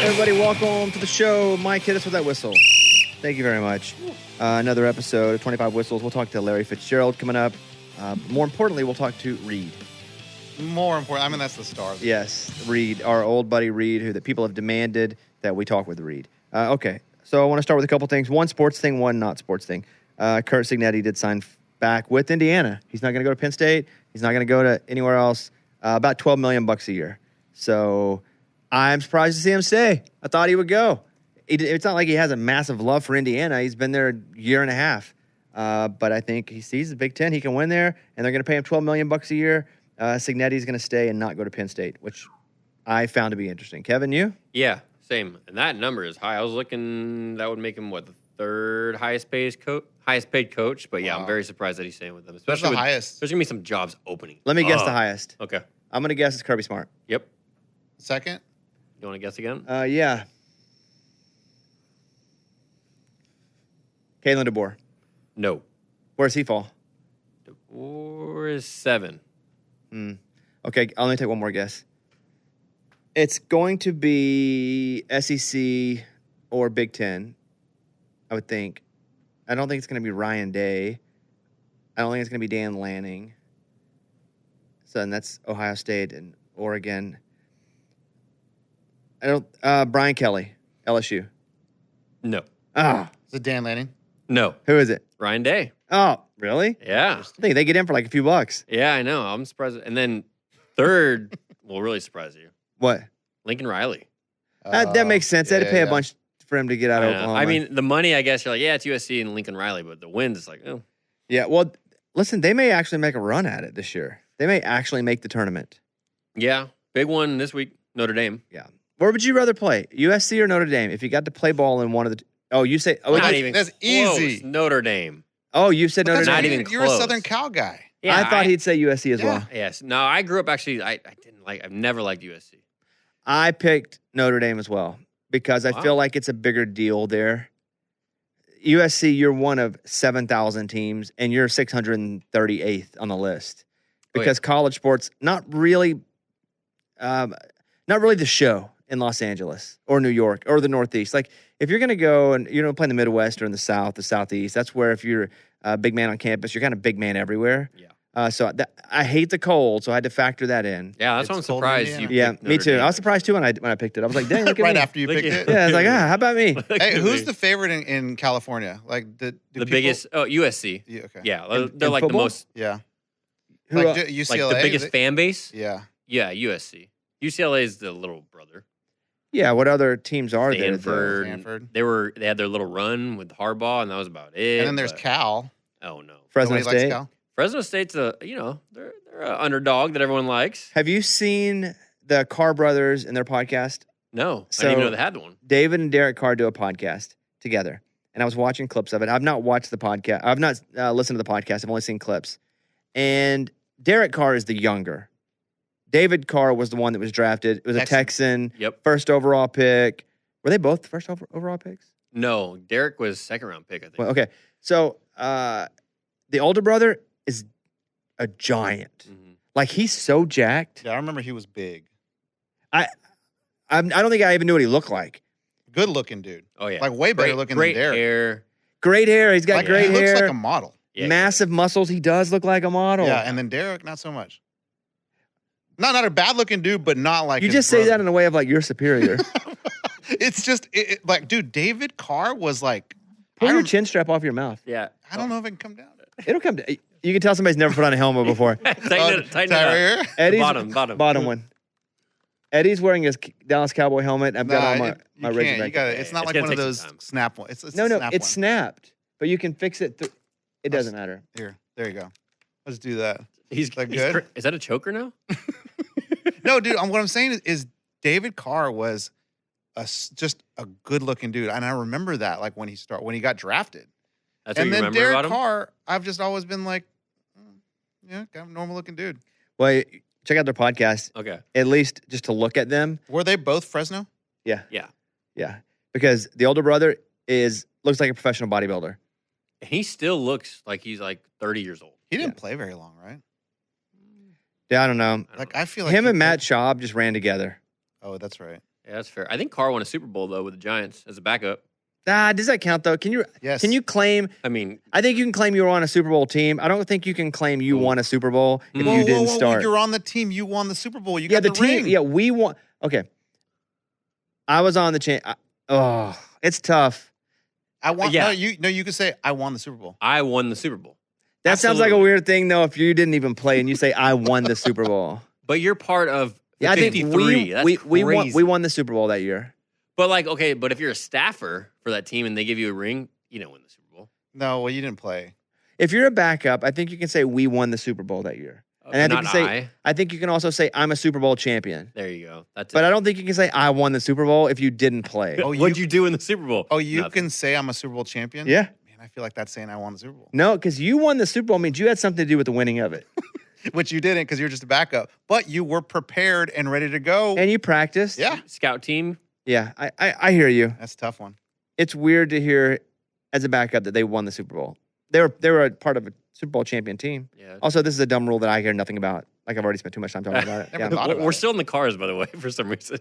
everybody. Welcome to the show. Mike, hit us with that whistle. Thank you very much. Another episode of 25 Whistles. We'll talk to Larry Fitzgerald coming up. More importantly, we'll talk to Reid. More important. I mean, that's the star. Yes, Reid, our old buddy Reid, who the people have demanded that we talk with Reid. Okay, so I want to start with a couple things. One sports thing, one not sports thing. Curt Cignetti did sign back with Indiana. He's not going to go to Penn State. He's not going to go to anywhere else. About $12 million a year. So I'm surprised to see him stay. I thought he would go. It's not like he has a massive love for Indiana. He's been there a year and a half. But I think he sees the Big Ten. He can win there, and they're going to pay him $12 million a year. Cignetti's going to stay and not go to Penn State, which I found to be interesting. Kevin, you? Yeah, same. And that number is high. I was looking, that would make him, the third highest paid coach. But yeah, wow. I'm very surprised that he's staying with them. Especially the highest. There's going to be some jobs opening. Let me guess the highest. Okay. I'm going to guess it's Kirby Smart. Yep. Second? You want to guess again? Yeah. Kalen DeBoer. No. Where's he fall? DeBoer is 7. Okay, I'll only take one more guess. It's going to be SEC or Big Ten, I would think. I don't think it's going to be Ryan Day. I don't think it's going to be Dan Lanning. So, and that's Ohio State and Oregon. Brian Kelly, LSU. No. Is it Dan Lanning? No. Who is it? Ryan Day. Oh, really? Yeah. I think they get in for like a few bucks. Yeah, I know. I'm surprised. And then third will really surprise you. What? Lincoln Riley. That makes sense. They had to pay a bunch for him to get out of Oklahoma. I mean, the money, I guess, you're like, yeah, it's USC and Lincoln Riley, but the wins, it's like, oh. Yeah, well, listen, they may actually make a run at it this year. They may actually make the tournament. Yeah, big one this week, Notre Dame. Yeah. Where would you rather play, USC or Notre Dame? If you got to play ball in one of the you say not even that's close. easy. Notre Dame. Oh, you said Notre Dame. Not even You're close. a Southern Cal guy. Yeah, I thought he'd say USC as well. Yes. No, I grew up actually. I've never liked USC. I picked Notre Dame as well because I feel like it's a bigger deal there. USC, you're one of 7,000 teams, and you're 638th on the list because college sports not really the show in Los Angeles or New York or the Northeast. Like if you're going to go and play in the Midwest or in the South, the Southeast, that's where if you're a big man on campus, you're kind of big man everywhere. Yeah. I hate the cold, so I had to factor that in. Yeah, that's why I'm surprised. Me too. I was surprised too when I picked it. I was like, dang, look at right me. after you picked it. Yeah, I was like, how about me? Hey, who's the favorite in California? Like the biggest? Oh, USC. Yeah, okay. Yeah, they're like football? the most. Yeah. Who, UCLA. Like the biggest fan base. Yeah. Yeah, USC. UCLA is the little brother. Yeah, what other teams are Stanford. there? Stanford. They had their little run with Harbaugh, and that was about it. And then there's Cal. Oh no, Fresno Nobody likes State. Cal? Fresno State's they're an underdog that everyone likes. Have you seen the Carr brothers and their podcast? No, So- I didn't even know they had one. David and Derek Carr do a podcast together, and I was watching clips of it. I've not watched the podcast. I've not listened to the podcast. I've only seen clips. And Derek Carr is the younger. David Carr was the one that was drafted. It was a Texan. Yep. First overall pick. Were they both first overall picks? No, Derek was second round pick, I think. Well, okay. So the older brother is a giant. Mhm. Like he's so jacked. Yeah, I remember he was big. I don't think I even knew what he looked like. Good looking dude. Oh yeah, Like way better looking great than Derek. hair. Great hair. He's got Like, great he hair. looks like a model. Yeah, Massive muscles. He does look like a model. Yeah, and then Derek, not so much. Not a bad looking dude, but not like You his just say brother. that in a way of like you're superior. It's just like, dude, David Carr was like. Pull your chin strap off your mouth. Yeah, I don't know if it can come down. It'll come. You can tell somebody's never put on a helmet before. tighten it right up. here. Eddie's Bottom. one. Eddie's wearing his Dallas Cowboy helmet. I've got on my you Razorback. can't. You got it. It's not It's like gonna one of take those some time. snap ones. It's No, a snap it's one. snapped, but you can fix it. It doesn't matter. Here, there you go. Let's do that. He's that good? Is that a choker now? No, dude. What I'm saying is David Carr was just a good looking dude, and I remember that like when he got drafted. That's what And you then remember Derek about him? Carr, I've just always been like, yeah, kind of normal looking dude. Well, check out their podcast. Okay. At least just to look at them. Were they both Fresno? Yeah. Yeah. Yeah. Because the older brother looks like a professional bodybuilder. He still looks like he's like 30 years old. He didn't play very long, right? Yeah, I don't know. Like I feel like Him he and Matt played- Schaub just ran together. Oh, that's right. Yeah, that's fair. I think Carr won a Super Bowl though with the Giants as a backup. Does that count though? Yes. Can you claim? I mean, I think you can claim you were on a Super Bowl team. I don't think you can claim you won a Super Bowl if you didn't start. You're on the team. You won the Super Bowl. You got the team. ring. Yeah, we won. Okay, I was on the chain. It's tough. I won. Yeah. No, you could say I won the Super Bowl. I won the Super Bowl. That Absolutely. sounds like a weird thing though. If you didn't even play and you say I won the Super Bowl. But you're part of the I 53. think we won the Super Bowl that year. But but if you're a staffer for that team and they give you a ring, you don't win the Super Bowl. No, well, you didn't play. If you're a backup, I think you can say we won the Super Bowl that year. And I think you can also say I'm a Super Bowl champion. There you go. That's but it. I don't think you can say I won the Super Bowl if you didn't play. What'd you do in the Super Bowl? Oh, you Nothing. can say I'm a Super Bowl champion? Yeah. Man, I feel like that's saying I won the Super Bowl. No, because you won the Super Bowl means you had something to do with the winning of it. Which you didn't because you're just a backup. But you were prepared and ready to go. And you practiced. Yeah. Scout team. Yeah, I hear you. That's a tough one. It's weird to hear as a backup that they won the Super Bowl. They were a part of a Super Bowl champion team. Yeah. Also, this is a dumb rule that I hear nothing about. Like I've already spent too much time talking about it. Never thought about We're it. still in the cars, by the way, for some reason.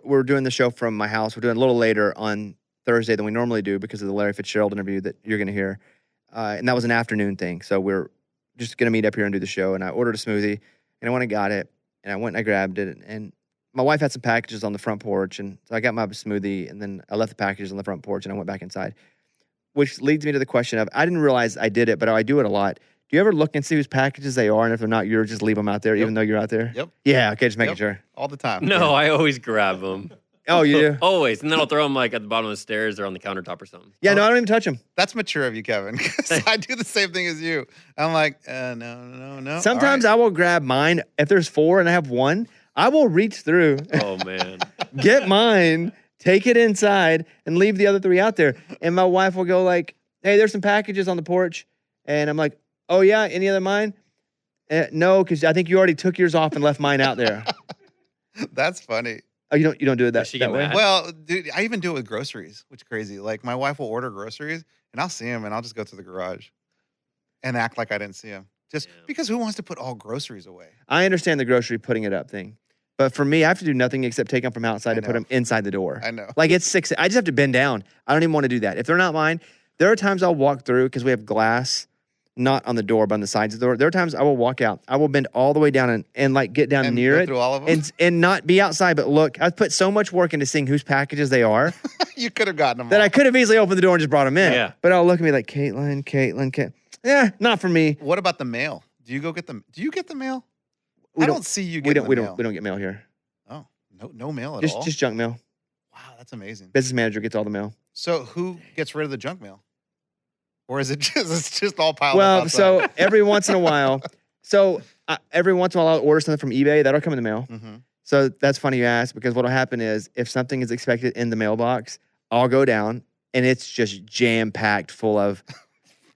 We're doing the show from my house. We're doing it a little later on Thursday than we normally do because of the Larry Fitzgerald interview that you're going to hear. And that was an afternoon thing. So we're just going to meet up here and do the show. And I ordered a smoothie, and I went and got it. And I went and I grabbed it. And my wife had some packages on the front porch. And so I got my smoothie, and then I left the packages on the front porch, and I went back inside. Which leads me to the question of, I didn't realize I did it, but I do it a lot. Do you ever look and see whose packages they are? And if they're not yours, just leave them out there, even though you're out there? Yep. Yeah, okay, just making sure. All the time. No, I always grab them. Oh, you do? Always. And then I'll throw them like at the bottom of the stairs or on the countertop or something. Yeah, no, I don't even touch them. That's mature of you, Kevin. 'Cause I do the same thing as you. I'm like, no. Sometimes I will grab mine. If there's 4 and I have 1, I will reach through, Oh, man. get mine, take it inside, and leave the other 3 out there. And my wife will go like, hey, there's some packages on the porch. And I'm like, oh, yeah, any other mine? No, because I think you already took yours off and left mine out there. That's funny. Oh, you don't do it Does she that get way? mad? Well, dude, I even do it with groceries, which is crazy. Like my wife will order groceries, and I'll see them, and I'll just go to the garage and act like I didn't see them. Just because who wants to put all groceries away? I understand the grocery putting it up thing. But for me, I have to do nothing except take them from outside and put them inside the door. I know. Like it's 6. I just have to bend down. I don't even want to do that. If they're not mine, there are times I'll walk through because we have glass, not on the door, but on the sides of the door. There are times I will walk out. I will bend all the way down and like get down And near go it through all of them? and not be outside. But look, I've put so much work into seeing whose packages they are You could have gotten them that all. I could have easily opened the door and just brought them in. Yeah. But I'll look at me like, Caitlin. Yeah, not for me. What about the mail? Do you get the mail? We I don't see you We getting don't. the mail. We don't get mail here. Oh, no mail at all? Just junk mail. Wow, that's amazing. Business manager gets all the mail. So who gets rid of the junk mail? Or is it just all piled up Well, outside? so every once in a while, I'll order something from eBay. That'll come in the mail. Mm-hmm. So that's funny you ask, because what'll happen is if something is expected in the mailbox, I'll go down and it's just jam-packed full of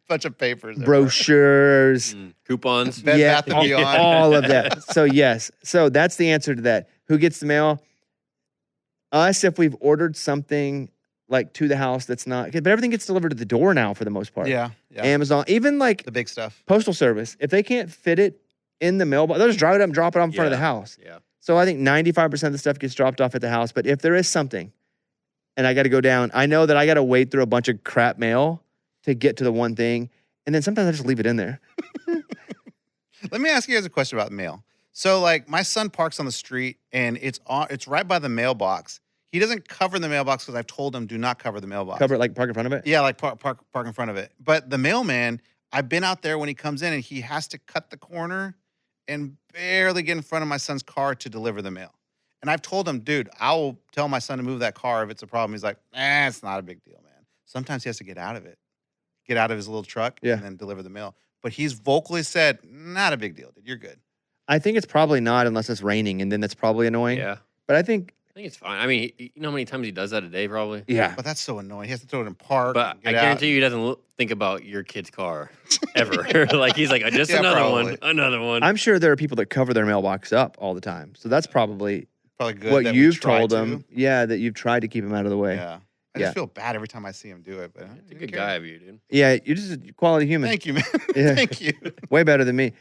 Bunch of papers. everywhere. brochures, Coupons. Bed Bath and Beyond. all of that. So yes. So that's the answer to that. Who gets the mail? Us, if we've ordered something like to the house that's not, but everything gets delivered to the door now for the most part. Yeah. Amazon, even like The big stuff. Postal Service, if they can't fit it in the mailbox, they'll just drive it up and drop it off in front of the house. Yeah. So I think 95% of the stuff gets dropped off at the house. But if there is something and I got to go down, I know that I got to wade through a bunch of crap mail to get to the one thing. And then sometimes I just leave it in there. Let me ask you guys a question about mail. So, like, my son parks on the street, and it's right by the mailbox. He doesn't cover the mailbox because I've told him do not cover the mailbox. Cover it, like park in front of it? Yeah, like park in front of it. But the mailman, I've been out there when he comes in, and he has to cut the corner and barely get in front of my son's car to deliver the mail. And I've told him, dude, I will tell my son to move that car if it's a problem. He's like, it's not a big deal, man. Sometimes he has to get out of it. Get out of his little truck and then deliver the mail. But he's vocally said, not a big deal, dude. You're good. I think it's probably not unless it's raining, and then that's probably annoying. Yeah. But I think it's fine. I mean, you know how many times he does that a day, probably? yeah. But that's so annoying. He has to throw it in park. But and I get guarantee you he doesn't think about your kid's car ever. Like, he's like, just Yeah, another probably. one, another one. I'm sure there are people that cover their mailbox up all the time. So that's probably Probably good what that we you've try told to. them. Yeah, that you've tried to keep them out of the way. Yeah. I Yeah. just feel bad every time I see him do it. But It's a good guy of you, dude. Yeah, you're just a quality human. Thank you, man. Yeah. Thank you. Way better than me.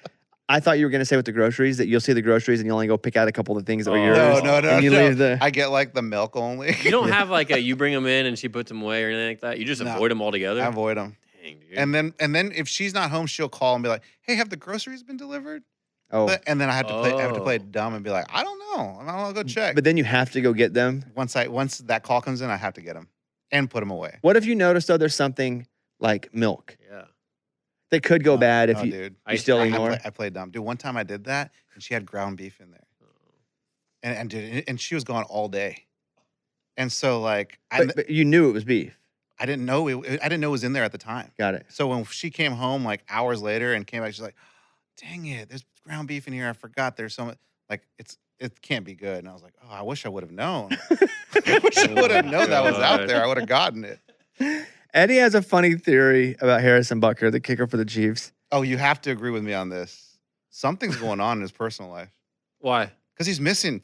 I thought you were going to say with the groceries that you'll see the groceries and you only go pick out a couple of things that are yours. No, and you leave the. I get like the milk only. You don't have like you bring them in and she puts them away or anything like that. You just No. avoid them altogether. I avoid them. Dang, dude. And then if she's not home, she'll call and be like, "Hey, have the groceries been delivered?" Oh, And then I have to play dumb and be like, "I don't know. I'll go check." but then you have to go get them. once that call comes in, I have to get them and put them away. What if you notice though? There's something like milk yeah. that could go bad if No, you dude. you still ignore. I played dumb. Dude, one time I did that and she had ground beef in there. And she was gone all day. And so like But you knew it was beef. I didn't know I didn't know it was in there at the time. Got it. So when she came home like hours later and came back, she's like, "Dang it, there's ground beef in here. I forgot there's so much. Like it can't be good." And I was like, "Oh, I wish I would have known. I wish I would have known that was out there. I would have gotten it." Eddie has a funny theory about Harrison Butker, the kicker for the Chiefs. Oh, you have to agree with me on this. Something's going on in his personal life Why? because he's missing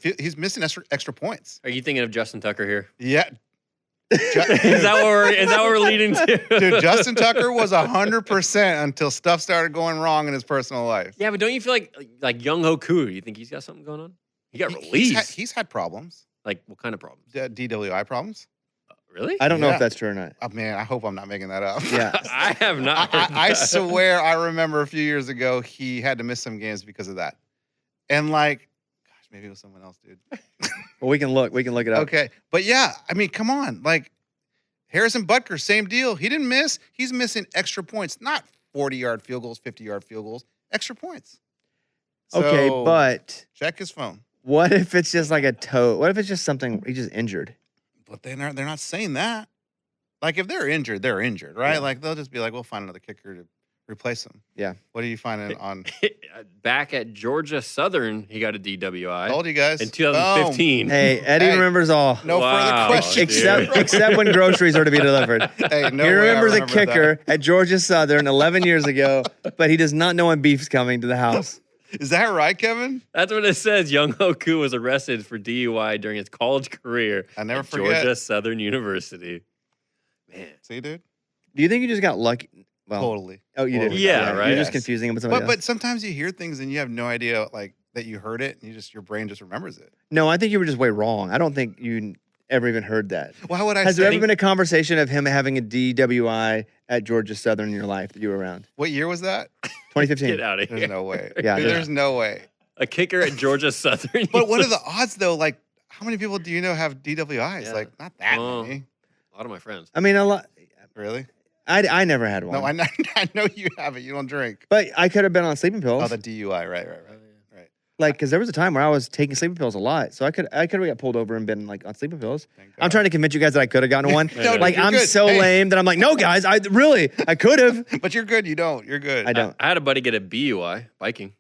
extra points. Are you thinking of Justin Tucker here? Yeah. Is that what we're leading to? Dude, Justin Tucker was 100% until stuff started going wrong in his personal life. Yeah, but don't you feel like Young Hoku? You think he's got something going on? He got released. He's had problems. Like what kind of problems? DWI problems. Really? I don't know Yeah. if that's true or not. Oh, man, I hope I'm not making that up. Yeah. I have not. heard I that. swear I remember a few years ago he had to miss some games because of that. And like, gosh, maybe it was someone else, dude. Well, we can look it up. Okay. But yeah, I mean, come on. Like Harrison Butker, same deal. He didn't miss. He's missing extra points, not 40-yard field goals, 50-yard field goals, extra points. Okay, So, but check his phone. what if it's just like a toe? What if it's just something he just injured? But they're not saying that. Like if they're injured, right? Yeah. Like they'll just be like, we'll find another kicker to replace him. Yeah. What are you finding on? Back at Georgia Southern, he got a DWI Told you guys in 2015. Hey, Eddie Hey. remembers all. No Wow, further questions. dude. Except when groceries are to be delivered. Hey, no He way I remembers a remember that. kicker at Georgia Southern 11 years ago, but he does not know when beef's coming to the house. Is that right, Kevin? That's what it says. Young Hoku was arrested for DUI during his college career I never at forget. Georgia Southern University. Man. See, dude? Do you think you just got lucky? Well, Totally. oh, you did. Yeah, right. You're just Yes. confusing him with somebody else. But sometimes you hear things and you have no idea like that you heard it and your brain just remembers it. No, I think you were just way wrong. I don't think you ever even heard that. Well, how would I Has say? there ever been a conversation of him having a DWI at Georgia Southern in your life that you were around? What year was that? 2015. Get out of There's here. no way. Yeah, Dude, there's- there's no way. A kicker at Georgia Southern. But what are the odds though? Like, how many people do you know have DWIs? Yeah. Like, not that Oh. many. A lot of my friends. I mean, a lot. Really? I never had one. No, I know you have it. You don't drink. But I could have been on sleeping pills. Oh, the DUI. Right. Like, because there was a time where I was taking sleeping pills a lot, so I could have got pulled over and been like on sleeping pills. Thank I'm God. trying to convince you guys that I could have gotten one. No, like you're I'm good. so Hey. lame that I'm like, no, guys, I could have. But you're good. You don't. You're good. I don't. I had a buddy get a BUI biking.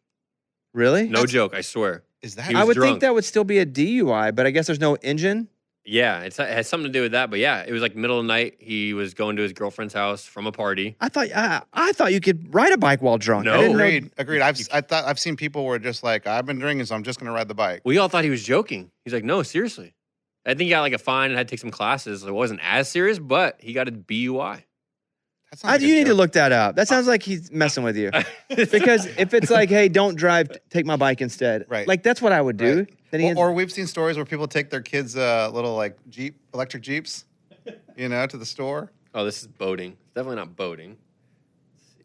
Really? No joke, I swear. Is that? He I was would drunk. think that would still be a DUI, but I guess there's no engine. Yeah, it has something to do with that. But yeah, it was like middle of the night. He was going to his girlfriend's house from a party. I thought you could ride a bike while drunk. No. I didn't know- Agreed. I've seen people where just like I've been drinking, so I'm just gonna ride the bike. We all thought he was joking. He's like, no, seriously. I think he got like a fine and had to take some classes. It wasn't as serious, but he got a BUI. That's not a you good need to joke. look that up. That sounds like he's messing with you. Because if it's like, hey, don't drive, take my bike instead. Right. Like that's what I would do. Right. Then he Or we've seen stories where people take their kids' little like electric jeeps, to the store, Oh, this is boating. Definitely not boating.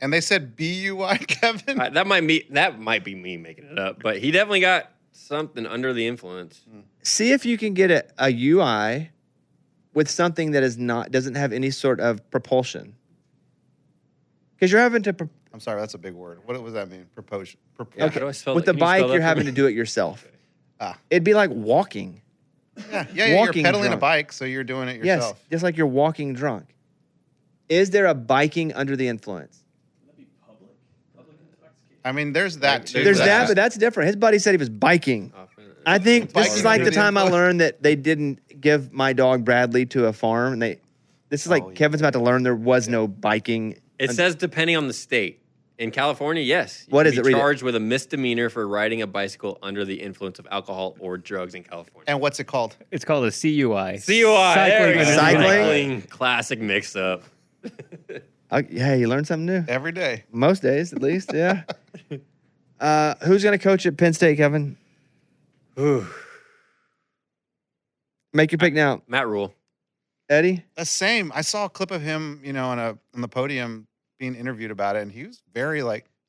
and they said BUI, Kevin. That might be me making it up, but he definitely got something under the influence. see if you can get a UI with something that doesn't have any sort of propulsion. Because you're having to I'm sorry, that's a big word. What does that mean? Propulsion. Yeah, how do I spell with that? the Can you spell bike that you're for having me? to do it yourself. Ah. It'd be like walking. Yeah, you're Walking pedaling a drunk. bike, so you're doing it Yes, yourself. just like you're walking drunk. Is there a biking under the influence? I mean, there's that too. There's that, That's- but that's different. His buddy said he was biking. I think this Biking is like under the the time I influence. learned that they didn't give my dog Bradley to a farm, and this is like Oh, yeah. Kevin's about to learn there was no biking. It says depending on the state. In California, yes. What you is can it? be Read it. charged with a misdemeanor for riding a bicycle under the influence of alcohol or drugs in California. And what's it called? It's called a CUI. CUI. There we go. Cycling? Classic mix up. Yeah, you learn something new. Every day. Most days, at least. Yeah. Who's going to coach at Penn State, Kevin? Make your pick now. Matt Rule. Eddie? The same. I saw a clip of him, on the podium being interviewed about it, and he was very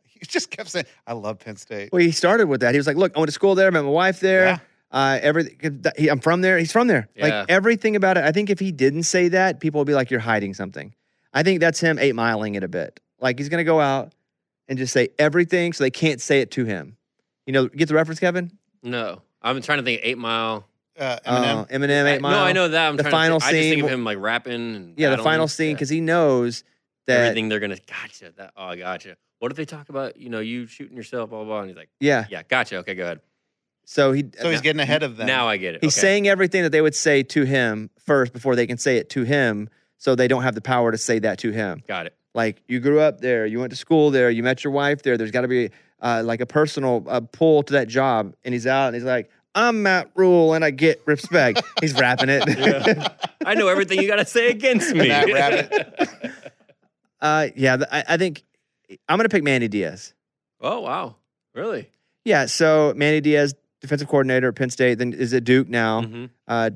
he just kept saying, "I love Penn State." Well, he started with that. He was like, "Look, I went to school there. Met my wife there. I'm from there. He's from there. Yeah. Like everything about it. I think if he didn't say that, people would be like, "You're hiding something." I think that's him 8 miling it a bit. Like he's going to go out and just say everything, so they can't say it to him. Get the reference, Kevin? No, I'm trying to think. 8 Mile. Eminem. Eminem, 8 Mile. No, I know that. I'm the trying final to think, I just think scene. of him like rapping. And Yeah, the battling. final scene because he knows that. Everything they're gonna. Gotcha. I gotcha. What if they talk about you shooting yourself, blah blah blah? And he's like, Yeah. yeah, gotcha. Okay, go ahead. So he's getting ahead of them. Now I get it. He's Okay. saying everything that they would say to him first before they can say it to him, so they don't have the power to say that to him. Got it. Like, you grew up there, you went to school there, you met your wife there. There's got to be like a personal pull to that job. And he's out and he's like, "I'm Matt Rule and I get respect." He's rapping it. Yeah. I know everything you got to say against me. Matt Rabbit. I think I'm going to pick Manny Diaz. Oh wow, really? Yeah, so Manny Diaz, defensive coordinator at Penn State, then is at Duke now. Mm-hmm.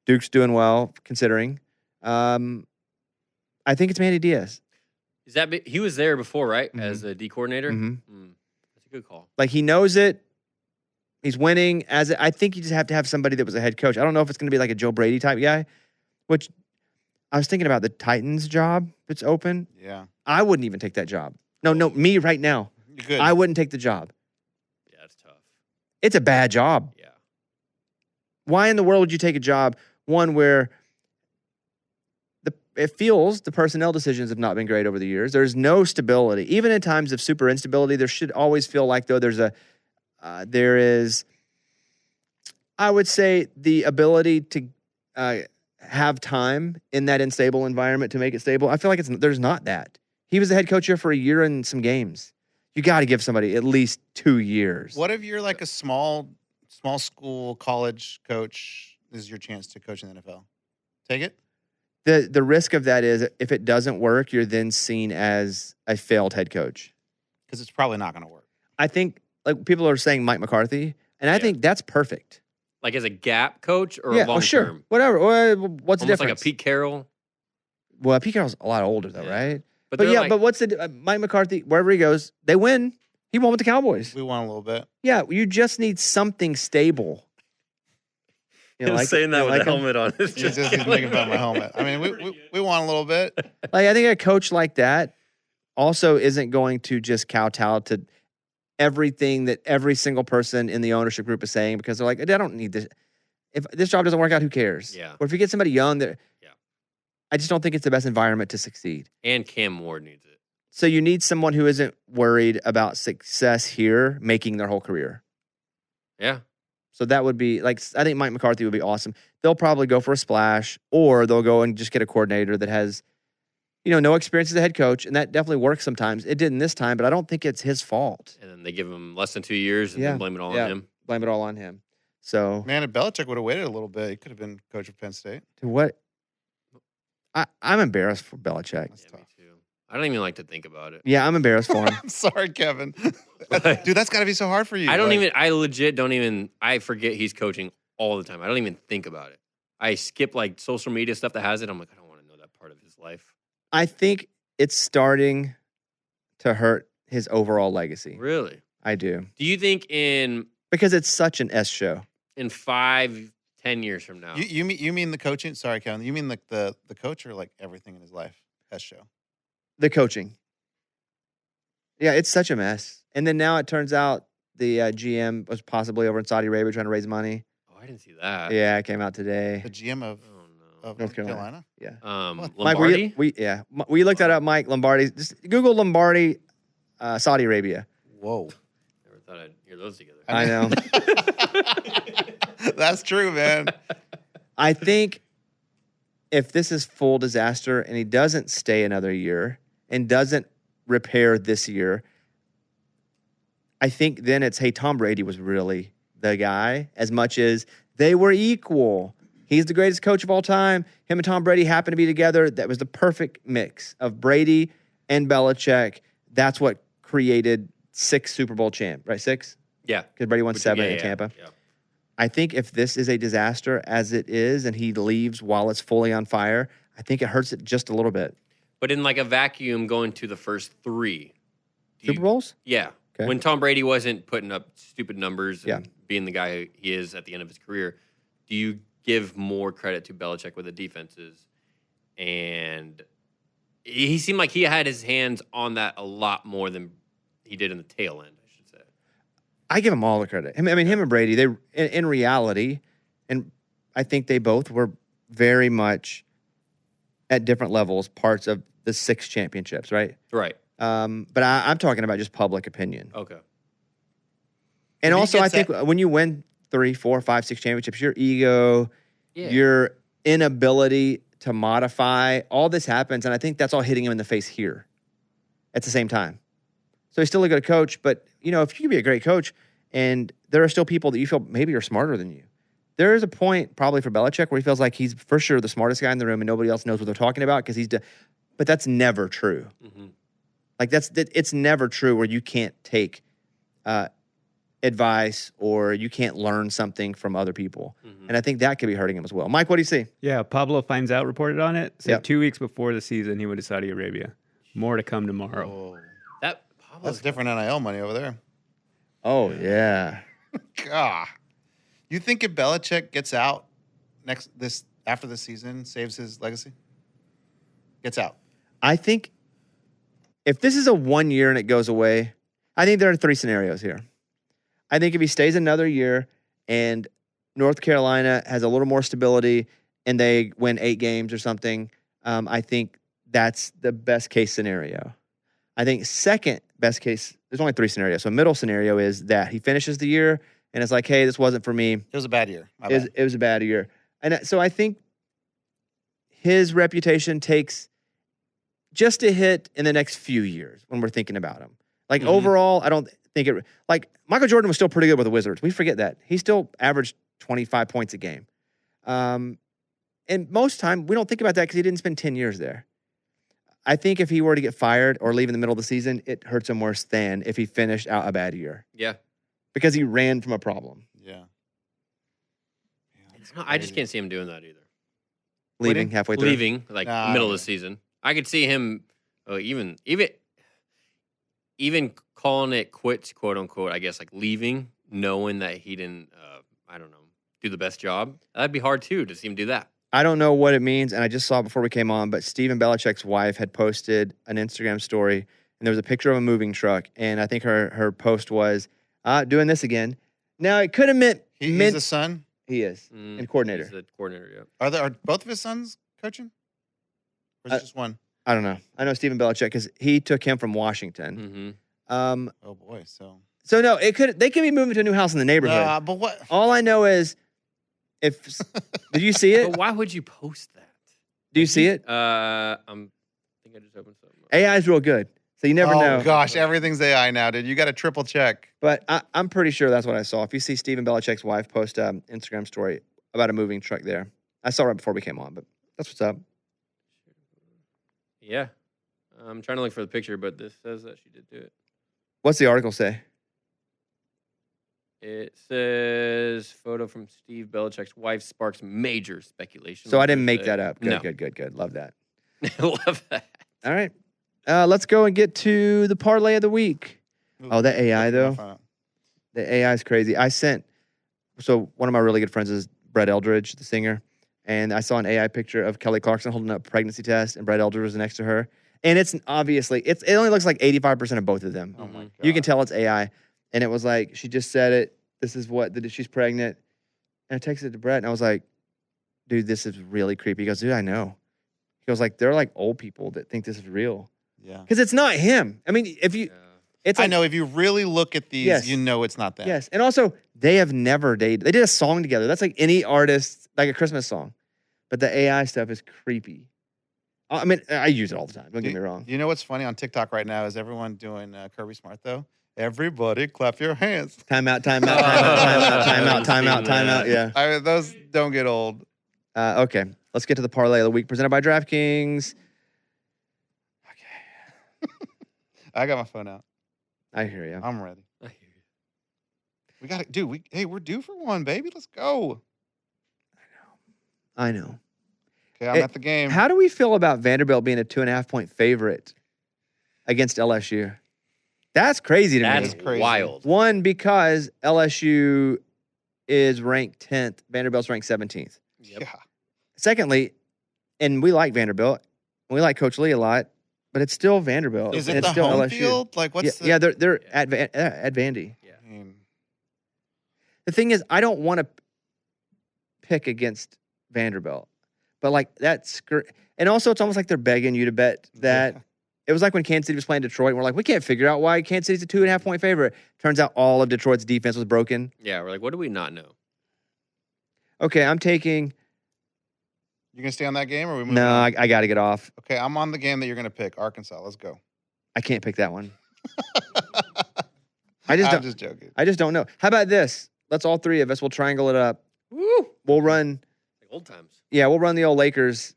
Duke's doing well, considering. I think it's Manny Diaz. He was there before, right? Mhm. As a D coordinator. Mhm. That's a good call. Like, he knows it. He's winning. I think you just have to have somebody that was a head coach. I don't know if it's going to be like a Joe Brady type guy, which I was thinking about the Titans job that's open. Yeah. I wouldn't even take that job. No, me right now. You're good. I wouldn't take the job. Yeah, that's tough. It's a bad job. Yeah. Why in the world would you take a job, one where it feels the personnel decisions have not been great over the years. There's no stability. Even in times of super instability, there should always feel like, though, there is, I would say, the ability to have time in that unstable environment to make it stable. I feel like there's not that. He was the head coach here for a year and some games. You got to give somebody at least 2 years. What if you're like a small school college coach? This is your chance to coach in the NFL. Take it? The risk of that is if it doesn't work, you're then seen as a failed head coach. Because it's probably not going to work. I think like people are saying Mike McCarthy, and I think that's perfect. Like as a gap coach or Yeah, a long sure. term? Whatever. What's the Almost difference? like a Pete Carroll. Well, Pete Carroll's a lot older though, Yeah. right? But But they're yeah, like- but what's the Mike McCarthy? Wherever he goes, they win. He won with the Cowboys. We won a little bit. Yeah, you just need something stable. You know, Him like- saying that you with like the him? helmet on. It's He's just just making fun of my helmet. I mean, we won a little bit. Like, I think a coach like that also isn't going to just kowtow to everything that every single person in the ownership group is saying because they're like, I don't need this. If this job doesn't work out, who cares? Yeah. Or if you get somebody young, Yeah. I just don't think it's the best environment to succeed. And Cam Ward needs it. So you need someone who isn't worried about success here making their whole career. Yeah. So that would be like, I think Mike McCarthy would be awesome. They'll probably go for a splash, or they'll go and just get a coordinator that has, no experience as a head coach, and that definitely works sometimes. It didn't this time, but I don't think it's his fault. And then they give him less than 2 years and Yeah. then blame it all Yeah. on him. Blame it all on him. So Man, if Belichick would have waited a little bit, he could have been coach of Penn State. what? I'm embarrassed for Belichick. That's Yeah, tough. me too. I don't even like to think about it. Yeah, I'm embarrassed for him. I'm sorry, Kevin. Dude, that's got to be so hard for you. I legit don't even, I forget he's coaching all the time. I don't even think about it. I skip like social media stuff that has it. I'm like, I don't want to know that part of his life. I think it's starting to hurt his overall legacy. Really? I do. Do you think Because it's such an S show. in 5, 10 years from now? You mean the coaching? Sorry, Kevin. You mean like the coach or like everything in his life? S show. The coaching. Yeah, it's such a mess. And then now it turns out the GM was possibly over in Saudi Arabia trying to raise money. Oh, I didn't see that. Yeah, it came out today. The GM of Oh, North Carolina. Carolina. Yeah. no. What? Mike, Lombardi? we looked that up, Mike. Lombardi. Just Google Lombardi, Saudi Arabia. Whoa. Never thought I'd hear those together. I know. That's true, man. I think if this is full disaster and he doesn't stay another year and doesn't repair this year, I think then it's, hey, Tom Brady was really the guy as much as they were equal. He's the greatest coach of all time. Him and Tom Brady happened to be together. That was the perfect mix of Brady and Belichick. That's what created 6 Super Bowl champ, right? 6? Yeah. Because Brady won 7 in Tampa. Yeah. I think if this is a disaster as it is and he leaves while it's fully on fire, I think it hurts it just a little bit. But in like a vacuum going to the first 3. Super Bowls? Yeah. Okay. When Tom Brady wasn't putting up stupid numbers and Yeah. being the guy he is at the end of his career, do you give more credit to Belichick with the defenses? And he seemed like he had his hands on that a lot more than he did in the tail end, I should say. I give him all the credit. Him and Brady, they in reality, and I think they both were very much at different levels, parts of the 6 championships, right? Right. But I'm talking about just public opinion. Okay. And If he also, I gets think when you win 3, 4, 5, 6 championships, your ego, Yeah. your inability to modify, all this happens, and I think that's all hitting him in the face here at the same time. So he's still a good coach, but, you know, if you can be a great coach and there are still people that you feel maybe are smarter than you, there is a point probably for Belichick where he feels like he's for sure the smartest guy in the room and nobody else knows what they're talking about because but that's never true. Mm-hmm. Like it's never true where you can't take advice or you can't learn something from other people. Mm-hmm. And I think that could be hurting him as well. Mike, what do you see? Yeah, Pablo Finds Out reported on it. So Yep. 2 weeks before the season, he went to Saudi Arabia. More to come tomorrow. Whoa. That's That's different NIL money over there. Oh, yeah. God. You think if Belichick gets out after the season, saves his legacy? Gets out. I think if this is a 1 year and it goes away, I think there are 3 scenarios here. I think if he stays another year and North Carolina has a little more stability and they win 8 games or something, I think that's the best case scenario. I think second best case, there's only 3 scenarios. So middle scenario is that he finishes the year and it's like, hey, this wasn't for me. It was a bad year. It was a bad year. And so I think his reputation takes just a hit in the next few years when we're thinking about him. Like overall, I don't think it, like Michael Jordan was still pretty good with the Wizards. We forget that. He still averaged 25 points a game. And most time we don't think about that because he didn't spend 10 years there. I think if he were to get fired or leave in the middle of the season, it hurts him worse than if he finished out a bad year. Yeah. Because he ran from a problem. Yeah. I just can't see him doing that either. Leaving halfway through. Leaving, like Nah, middle of the season. I could see him even calling it quits, quote unquote, I guess, like leaving, knowing that he didn't, I don't know, do the best job. That'd be hard too to see him do that. I don't know what it means, and I just saw it before we came on, but Stephen Belichick's wife had posted an Instagram story, and there was a picture of a moving truck, and I think her post was, doing this again. Now, it could have meant... He's the son? He is, and coordinator. He's the coordinator, yeah. Are both of his sons coaching? Or is it just one? I don't know. I know Stephen Belichick because he took him from Washington. Mm-hmm. Oh, boy. So No, they could be moving to a new house in the neighborhood. but what? All I know is, did you see it? But why would you post that? Do you see it? I think I just opened something. AI is real good, so you never know. Oh, gosh. Everything's AI now, dude. You got to triple check. But I'm pretty sure that's what I saw. If you see Stephen Belichick's wife post an Instagram story about a moving truck there, I saw it right before we came on, but that's what's up. Yeah. I'm trying to look for the picture, but this says that she did do it. What's the article say? It says photo from Steve Belichick's wife sparks major speculation. So I didn't make that up. Good, No. good. Love that. Love that. All right. Let's go and get to the parlay of the week. Oh, that AI, though. The AI is crazy. So one of my really good friends is Brett Eldridge, the singer. And I saw an AI picture of Kelly Clarkson holding up a pregnancy test, and Brett Eldridge was next to her. And it's obviously, it only looks like 85% of both of them. Oh, my God. You can tell it's AI. And it was like, she just said it. This is she's pregnant. And I texted it to Brett, and I was like, dude, this is really creepy. He goes, dude, I know. He goes, like, they're like old people that think this is real. Yeah. Because it's not him. I mean, it's like, I know. If you really look at these, Yes. you know it's not them. Yes. And also, they have never dated. They did a song together. That's like any artist, like a Christmas song. But the AI stuff is creepy. I mean, I use it all the time. Don't get me wrong. You know what's funny on TikTok right now is everyone doing Kirby Smart, though? Everybody clap your hands. Time out. Yeah. I mean, those don't get old. Okay. Let's get to the parlay of the week presented by DraftKings. I got my phone out. I hear you. I'm ready. I hear you. We got it, dude. We're due for one, baby. Let's go. I know. Okay, I'm at the game. How do we feel about Vanderbilt being a 2.5-point favorite against LSU? That's crazy to That's me. crazy. wild. One, because LSU is ranked 10th. Vanderbilt's ranked 17th. Yep. Yeah. Secondly, and we like Vanderbilt. We like Coach Lee a lot, but it's still Vanderbilt. Is and it it's the still home LSU. field? Like, what's Yeah, the? they're Yeah. at Vandy. Yeah. I mean, The thing is, I don't want to pick against Vanderbilt, but like that's and also it's almost like they're begging you to bet that. Yeah. It was like when Kansas City was playing Detroit. And we're like, we can't figure out why Kansas City's a 2.5-point favorite. Turns out all of Detroit's defense was broken. Yeah, we're like, what do we not know? Okay, I'm taking. You gonna stay on that game, or are we moving No, on? I got to get off. Okay, I'm on the game that you're gonna pick. Arkansas. Let's go. I can't pick that one. I'm don't. just joking. I just don't know. How about this? Let's all three of us. We'll triangle it up. Woo! We'll run. Like old times. Yeah, we'll run the old Lakers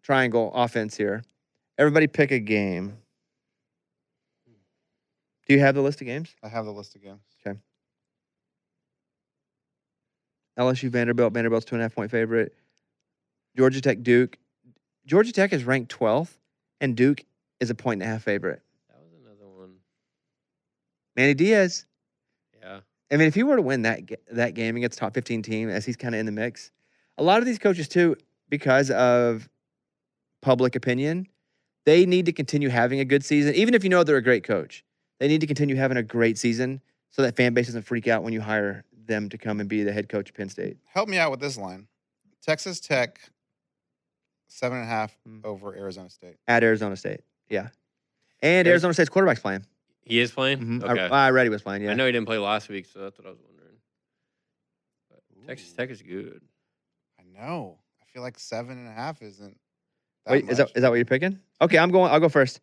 triangle offense here. Everybody pick a game. Do you have the list of games? I have the list of games. LSU, Vanderbilt. Vanderbilt's 2.5-point favorite. Georgia Tech, Duke. Georgia Tech is ranked 12th, and Duke is a 1.5 favorite. That was another one. Manny Diaz. Yeah. I mean, if he were to win that game against top 15 team, as he's kind of in the mix, a lot of these coaches too, because of public opinion, they need to continue having a good season, even if you know they're a great coach. They need to continue having a great season so that fan base doesn't freak out when you hire them to come and be the head coach of Penn State. Help me out with this line. Texas Tech 7.5 over Arizona State. At Arizona State, yeah. And There's- Arizona State's quarterback's playing. He is playing? Mhm. Okay. I read he was playing, yeah. I know he didn't play last week, so that's what I was wondering. But Texas Tech is good. I know. I feel like 7.5 isn't. That Wait, much. is that what you're picking? Okay, I'll go first.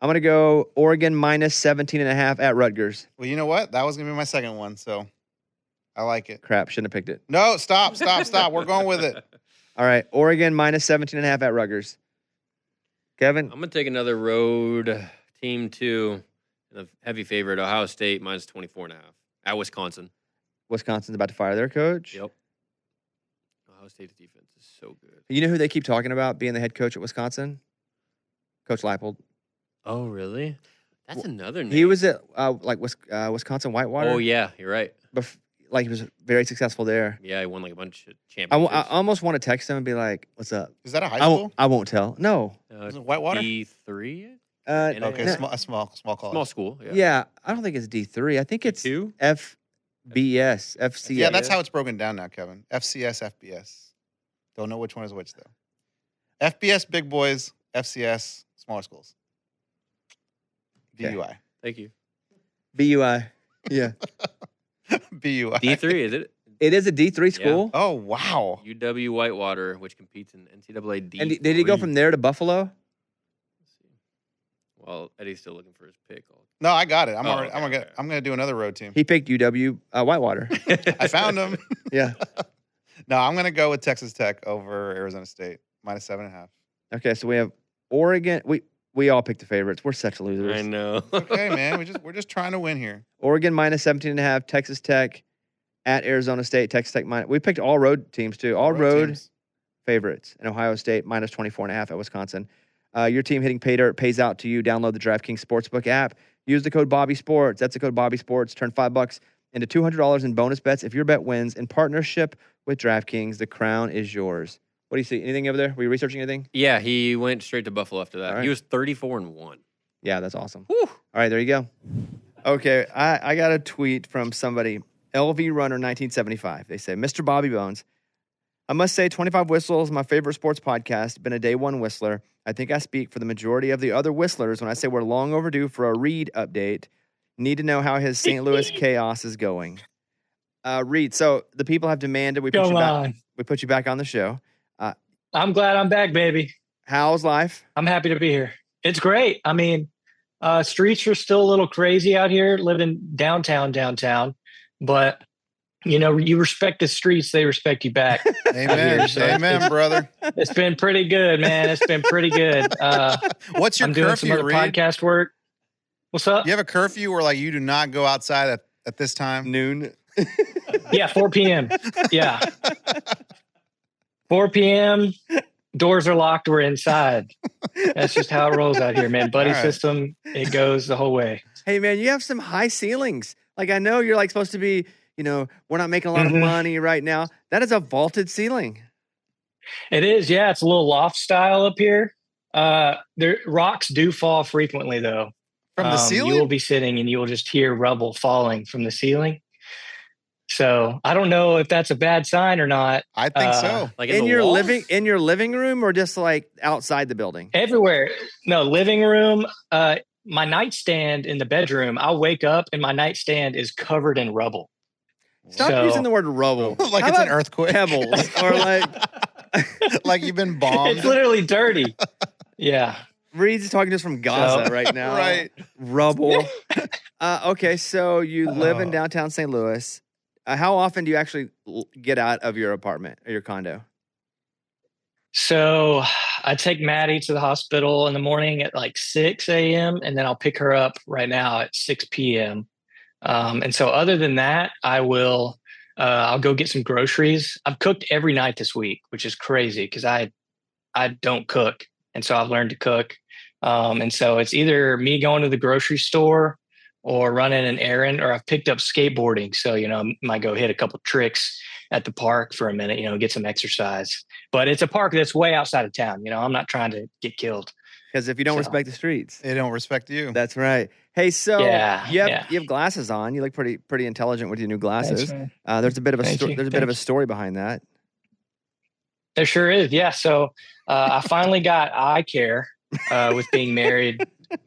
I'm going to go Oregon minus 17.5 at Rutgers. Well, you know what? That was gonna be my second one, so I like it. Crap, shouldn't have picked it. No, stop. We're going with it. All right, Oregon minus 17.5 at Rutgers. Kevin? I'm going to take another road team too. And a heavy favorite, Ohio State minus 24.5 at Wisconsin. Wisconsin's about to fire their coach. Yep. Ohio State's defense is so good. You know who they keep talking about being the head coach at Wisconsin? Coach Leipold. Oh, really? That's another name. He was at Wisconsin Whitewater. Oh, yeah. You're right. He was very successful there. Yeah, he won like a bunch of I championships. almost want to text him and be like, "What's up?" Is that a high school? I won't tell. No. Is it Whitewater? D3? Okay, no. small college. Small school. Yeah. Yeah, I don't think it's D3. I think it's D2? FBS, FCS. Yeah, that's how it's broken down now, Kevin. FCS, FBS. Don't know which one is which though. FBS, big boys. FCS, smaller schools. Okay. BUI. Thank you. BUI. Yeah. BUI. D3, is it? It is a D3 school. Oh, wow. UW Whitewater, which competes in NCAA D3. And did he go from there to Buffalo? Let's see. Well, Eddie's still looking for his pick. No, I got it. Oh, okay, okay. I'm gonna do another road team. He picked UW Whitewater. I found him. Yeah. No, I'm gonna go with Texas Tech over Arizona State minus 7.5. Okay, so we have Oregon. We all picked the favorites. We're such losers. I know. Okay, man. We're just trying to win here. Oregon minus 17.5. Texas Tech at Arizona State. Texas Tech minus. We picked all road teams too. All road teams. favorites. And Ohio State minus 24.5 at Wisconsin. Your team hitting pay dirt pays out to you. Download the DraftKings Sportsbook app. Use the code Bobby Sports. That's the code Bobby Sports. Turn $5 into $200 in bonus bets if your bet wins. In partnership with DraftKings, the crown is yours. What do you see? Anything over there? Were you researching anything? Yeah, he went straight to Buffalo after that. All right. He was 34-1. Yeah, that's awesome. Whew. All right, there you go. Okay, I got a tweet from somebody, LV Runner 1975. They say, Mr. Bobby Bones, I must say 25 Whistles, my favorite sports podcast, been a day one Whistler. I think I speak for the majority of the other Whistlers when I say we're long overdue for a Reid update. Need to know how his St. Louis chaos is going. Reid, so the people have demanded we put you back on the show. I'm glad I'm back, baby. How's life? I'm happy to be here. It's great. I mean, streets are still a little crazy out here living downtown, but you respect the streets, they respect you back. Amen. So Amen, brother. It's been pretty good, man. It's been pretty good. What's your I'm doing some curfew, other Reid? podcast work. What's up? You have a curfew where like you do not go outside at this time? Noon. Yeah, 4 p.m. Yeah. 4 p.m. Doors are locked. We're inside. That's just how it rolls out here, man. Buddy All right. system. It goes the whole way. Hey, man, you have some high ceilings. Like, I know you're like supposed to be, we're not making a lot of money right now. That is a vaulted ceiling. It is. Yeah. It's a little loft style up here. Rocks do fall frequently, though. From the ceiling? You will be sitting and you will just hear rubble falling from the ceiling. So I don't know if that's a bad sign or not. I think so. Like In the your walls? living room, or just like outside the building? Everywhere. No, living room. My nightstand in the bedroom, I'll wake up and my nightstand is covered in rubble. Stop So- using the word rubble. Like How it's an about earthquake. pebbles, or like Like you've been bombed. It's literally dirty. Yeah. Reid's talking to us from Gaza right now. Right. Rubble. Okay, so you live in Oh. downtown St. Louis. How often do you actually get out of your apartment or your condo? So I take Maddie to the hospital in the morning at like 6 a.m. and then I'll pick her up right now at 6 p.m. And so other than that, I'll go get some groceries. I've cooked every night this week, which is crazy because I don't cook. And so I've learned to cook. And so it's either me going to the grocery store or running an errand, or I've picked up skateboarding. So, I might go hit a couple tricks at the park for a minute, get some exercise. But it's a park that's way outside of town. I'm not trying to get killed. Because if you don't So- respect the streets, They don't respect you. that's right. Hey, so Yeah, you yeah. have glasses on. You look pretty intelligent with your new glasses. Thanks, man. There's a bit of a Thank you. there's a bit of a Thanks. story behind that. There sure is. Yeah. So I finally got eye care with being married.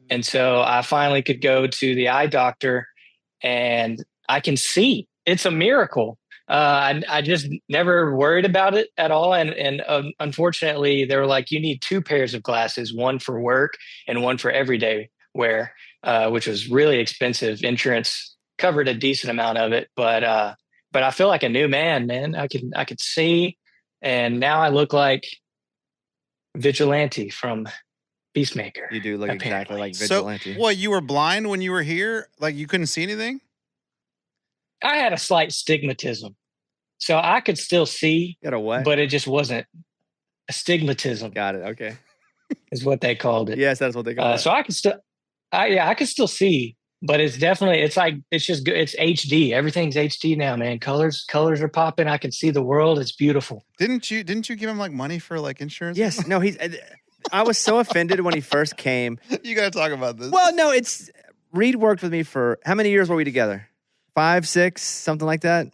And so I finally could go to the eye doctor and I can see. It's a miracle. I just never worried about it at all. And unfortunately, they were like, you need 2 pairs of glasses, one for work and one for everyday wear, which was really expensive. Insurance covered a decent amount of it. But I feel like a new man. I could see. And now I look like Vigilante from Peacemaker. You do look exactly Apparently. like So, Vigilante. what, you were blind when you were here? Like you couldn't see anything? I had a slight stigmatism. So I could still see, Got a what? but it just wasn't astigmatism Got it. Okay. is what they called it. Yes, that's what they call it. So I could still see, but it's just good. It's HD. Everything's HD now, man. Colors are popping. I can see the world. It's beautiful. Didn't you give him like money for like insurance? Yes. No, I was so offended when he first came. You got to talk about this. Well, no, Reid worked with me for, how many years were we together? 5, 6, something like that?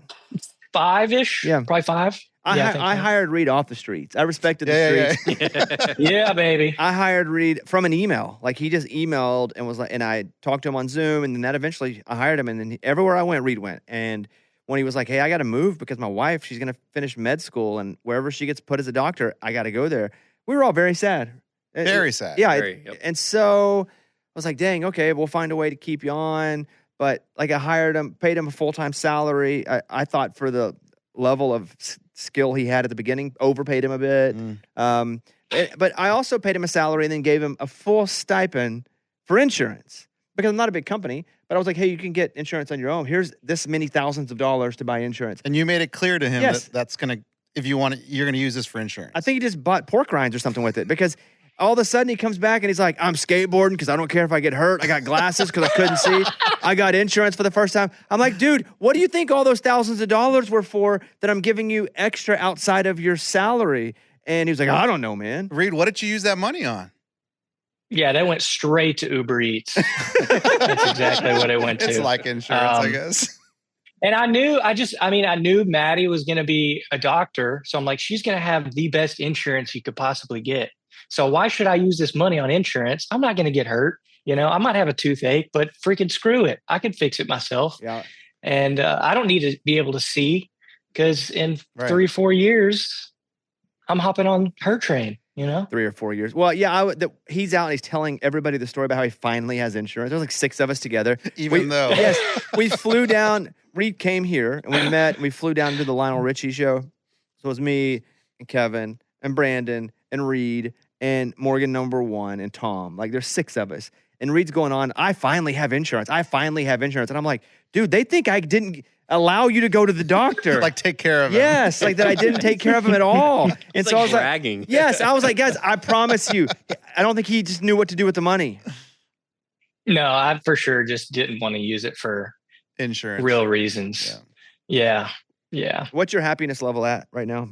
5-ish. Yeah. Probably 5. I Yeah, I think so. hired Reid off the streets. I respected the Yeah, streets. Yeah, baby. I hired Reid from an email. Like he just emailed and was like, and I talked to him on Zoom, and then that eventually I hired him, and then everywhere I went, Reid went. And when he was like, "Hey, I got to move because my wife, she's gonna finish med school, and wherever she gets put as a doctor, I got to go there." We were all very sad. Very sad. Yeah. Very, yep. And so I was like, "Dang, okay, we'll find a way to keep you on." But like I hired him, paid him a full-time salary. I thought for the level of skill he had at the beginning, overpaid him a bit. But I also paid him a salary and then gave him a full stipend for insurance because I'm not a big company. But I was like, hey, you can get insurance on your own. Here's this many thousands of dollars to buy insurance. And you made it clear to him Yes. that's going to, if you want it, you're going to use this for insurance. I think he just bought pork rinds or something with it because all of a sudden he comes back and he's like, I'm skateboarding because I don't care if I get hurt. I got glasses because I couldn't see. I got insurance for the first time. I'm like, dude, what do you think all those thousands of dollars were for that I'm giving you extra outside of your salary? And he was like, I don't know, man. Reid, what did you use that money on? Yeah, that went straight to Uber Eats. That's exactly what it went to. It's like insurance, I Um, guess. And I knew Maddie was going to be a doctor. So I'm like, she's going to have the best insurance you could possibly get. So why should I use this money on insurance? I'm not going to get hurt. I might have a toothache, but freaking screw it. I can fix it myself. Yeah. And I don't need to be able to see because in Right. 3-4 years, I'm hopping on her train, 3 or 4 years. Well, yeah, he's out and he's telling everybody the story about how he finally has insurance. There was like 6 of us together. Even though. Yes, we flew down. Reid came here and we met. And we flew down to the Lionel Richie show. So it was me and Kevin and Brandon and Reid and Morgan number 1 and Tom. Like there's 6 of us. And Reid's going on, I finally have insurance. And I'm like, dude, they think I didn't allow you to go to the doctor. Like take care of him. Yes, like that I didn't take care of him at all. And It's so like I was bragging. like, yes, I was like, guys, I promise you. I don't think he just knew what to do with the money. No, I for sure just didn't want to use it for Insurance. real reasons. Yeah. What's your happiness level at right now?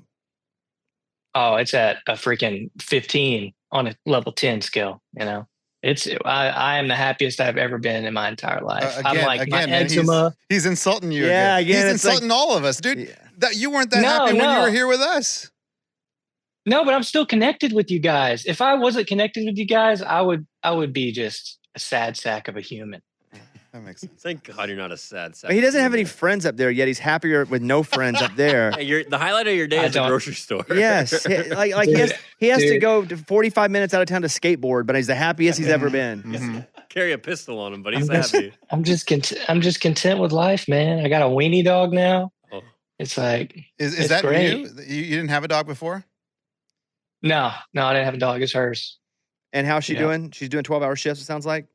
Oh, it's at a freaking 15 on a level 10 scale. I am the happiest I've ever been in my entire life. I'm like my man, eczema. he's insulting you. Yeah, again. He's it's insulting all of us, dude. Yeah. That you weren't that happy when you were here with us. No, but I'm still connected with you guys. If I wasn't connected with you guys, I would be just a sad sack of a human. That makes sense. Thank God you're not a sad sack. But he doesn't have any friends up there yet. He's happier with no friends up there. Hey, the highlight of your day is the grocery store. Yes, like he has to go to 45 minutes out of town to skateboard, but he's the happiest he's ever been. Mm-hmm. Carry a pistol on him, but he's happy. I'm just content with life, man. I got a weenie dog now. Oh. It's like is that great. you? You didn't have a dog before? No, I didn't have a dog. It's hers. And how's she doing? She's doing 12-hour shifts, it sounds like.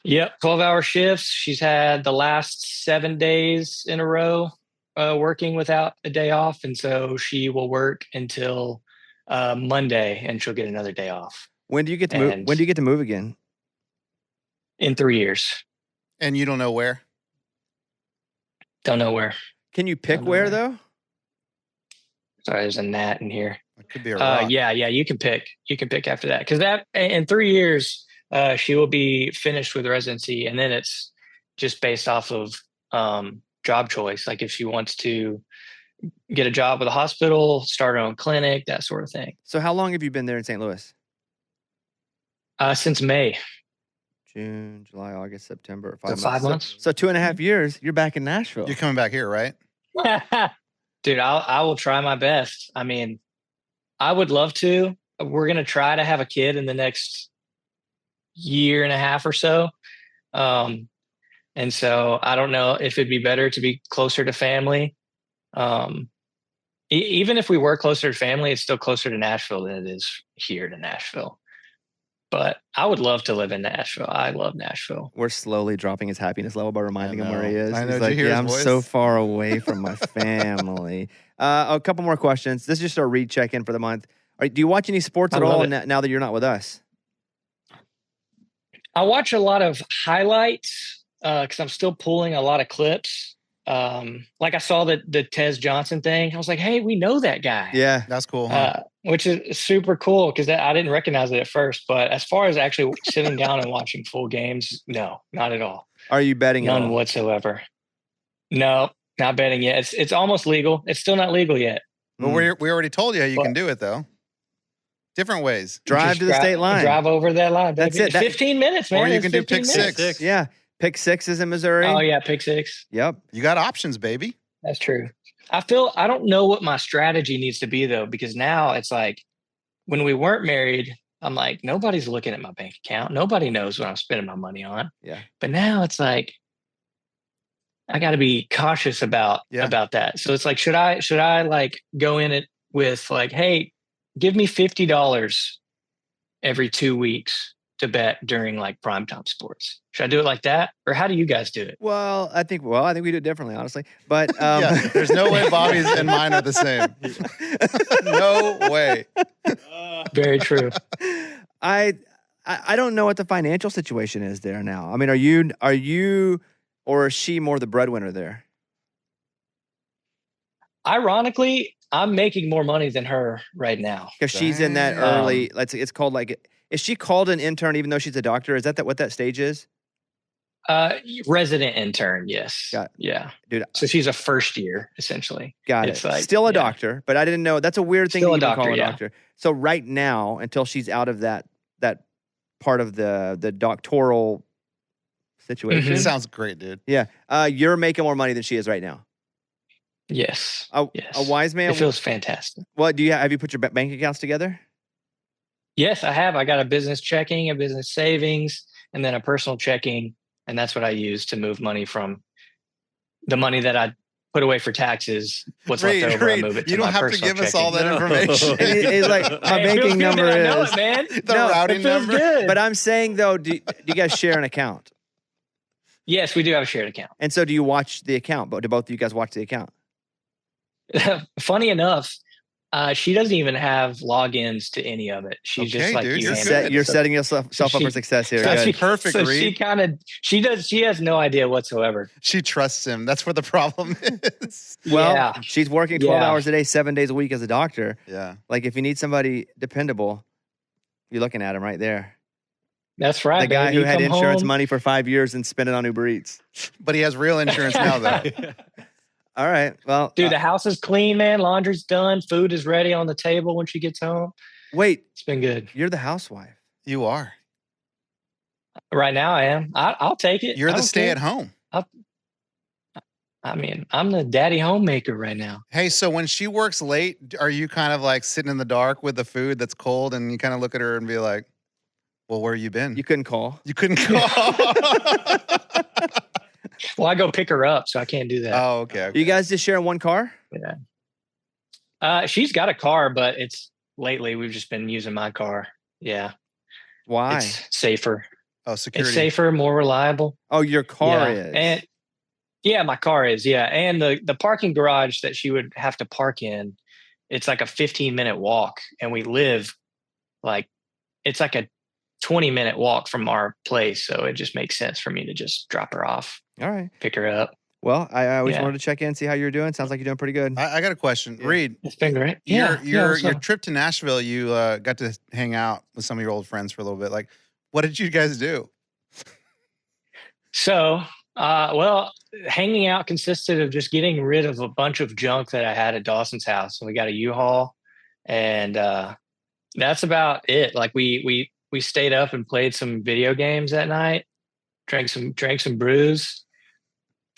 Yep, 12-hour shifts. She's had the last 7 days in a row working without a day off, and so she will work until Monday, and she'll get another day off. When do you get to move? When do you get to move again? In 3 years. And you don't know where? Don't know where. Can you pick where though? Sorry, there's a gnat in here. It could be a rock. Yeah. You can pick. You can pick after that because that in 3 years. She will be finished with residency, and then it's just based off of job choice. Like if she wants to get a job with a hospital, start her own clinic, that sort of thing. So how long have you been there in St. Louis? Since May. June, July, August, September. 5 months. So 2.5 years, you're back in Nashville. You're coming back here, right? Dude, I will try my best. I mean, I would love to. We're going to try to have a kid in the next year and a half or so. And so I don't know if it'd be better to be closer to family. Even if we were closer to family, it's still closer to Nashville than it is here to Nashville. But I would love to live in Nashville. I love Nashville. We're slowly dropping his happiness level by reminding him where he is. I know. He's Did like, you hear his I'm voice? so far away from my family. A couple more questions. This is just our Reid check-in for the month. Do you watch any sports at all now that you're not with us? I watch a lot of highlights because I'm still pulling a lot of clips. Like I saw the Tez Johnson thing. I was like, hey, we know that guy. Yeah. That's cool. Huh? Which is super cool because I didn't recognize it at first. But as far as actually sitting down and watching full games, no, not at all. Are you betting at all? None whatsoever. No, not betting yet. It's almost legal. It's still not legal yet. But we already told you how you can do it, though. Different ways. Drive to the state line. Drive over that line. That's it. 15 minutes, man. Or you It's can do 15 pick minutes. six. Yeah. Pick sixes in Missouri. Oh, yeah. Pick six. Yep. You got options, baby. That's true. I don't know what my strategy needs to be, though, because now it's like when we weren't married, I'm like, nobody's looking at my bank account. Nobody knows what I'm spending my money on. Yeah. But now it's like, I got to be cautious about that. So it's like, should I like go in it with like, hey, give me $50 every 2 weeks to bet during like primetime sports? Should I do it like that? Or how do you guys do it? Well, I think we do it differently, honestly. But Yeah, there's no way Bobby's and mine are the same. No way. Very true. I don't know what the financial situation is there now. I mean, are you or is she more the breadwinner there? Ironically, I'm making more money than her right now. Because she's in that early, it's called like, is she called an intern even though she's a doctor? Is that what that stage is? Resident intern, yes. Got it. Yeah. Dude. So she's a first year, essentially. Got It's it. like, Still a yeah. doctor, but I didn't know. That's a weird thing Still to a even doctor, call a yeah. doctor. So right now, until she's out of that part of the doctoral situation. Mhm. Sounds great, dude. Yeah. You're making more money than she is right now. Yes. A wise man. It feels fantastic. What have you put your bank accounts together? Yes, I have. I got a business checking, a business savings, and then a personal checking. And that's what I use to move money from the money that I put away for taxes. What's Reid, left over, I Reid, move it to you don't my have to personal give us all checking. that information. It's like my Hey, it feels banking good number that I know is. it, man. The No, routing It feels number. good. But I'm saying though, do you guys share an account? Yes, we do have a shared account. And so do you watch the account? But do both of you guys watch the account? Funny enough, she doesn't even have logins to any of it. She's Okay, just like dude, you. you're handle good. it. You're So- setting yourself up she- for success here. so Good. she- Perfect, So Reid. she has no idea whatsoever. She trusts him. That's where the problem is. Well, Yeah. she's working 12 Yeah. hours a day, 7 days a week as a doctor. Yeah. Like if you need somebody dependable, you're looking at him right there. That's right. The guy baby. who You had come insurance home, money for 5 years and spent it on Uber Eats. But he has real insurance now, though. All right. Well, dude. The house is clean, man. Laundry's done. Food is ready on the table when she gets home. wait, It's been good. you're the housewife. You are. Right now, I am. I'll take it. You're I the don't stay care. at home. I mean, I'm the daddy homemaker right now. Hey, so when she works late, are you kind of like sitting in the dark with the food that's cold and you kind of look at her and be like, well, where you been? You couldn't call. You couldn't call. Well, I go pick her up, so I can't do that. Oh, okay. You guys just share one car? She's got a car, but it's lately we've just been using my car. Yeah, Why? it's safer. Oh, security. It's safer, more reliable. Oh, your car yeah. is. And yeah, my car is. Yeah, and the parking garage that she would have to park in, it's like a 15-minute walk, and we live like it's like a 20-minute walk from our place, so it just makes sense for me to just drop her off, All right. pick her up. Well, I always Yeah. wanted to check in, see how you're doing. Sounds like you're doing pretty good. I got a question. Yeah. Reid, It's been great. your what's your up? trip to Nashville, you got to hang out with some of your old friends for a little bit. Like, what did you guys do? So, well, hanging out consisted of just getting rid of a bunch of junk that I had at Dawson's house. And we got a U-Haul, and that's about it. Like we stayed up and played some video games that night, drank some brews,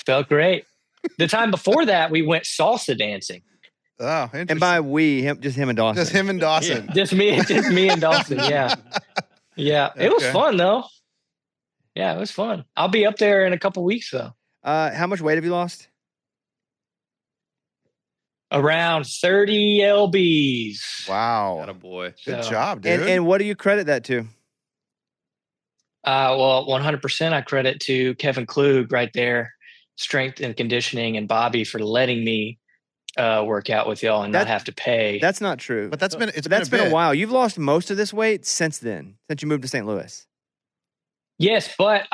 felt great. The time before that, we went salsa dancing. Oh, interesting. And by we, just him and Dawson. just him and Dawson. Just me and Dawson. Yeah, yeah. It was Okay. fun though. Yeah, it was fun. I'll be up there in a couple weeks though. How much weight have you lost? Around 30 lbs. Wow. Attaboy. Good So- job, dude. And what do you credit that to? Well, 100% I credit to Kevin Klug right there, strength and conditioning, and Bobby for letting me work out with y'all and That- not have to pay. That's not true. but that's been But that's been a bit. while. You've lost most of this weight since then, since you moved to St. Louis. Yes, but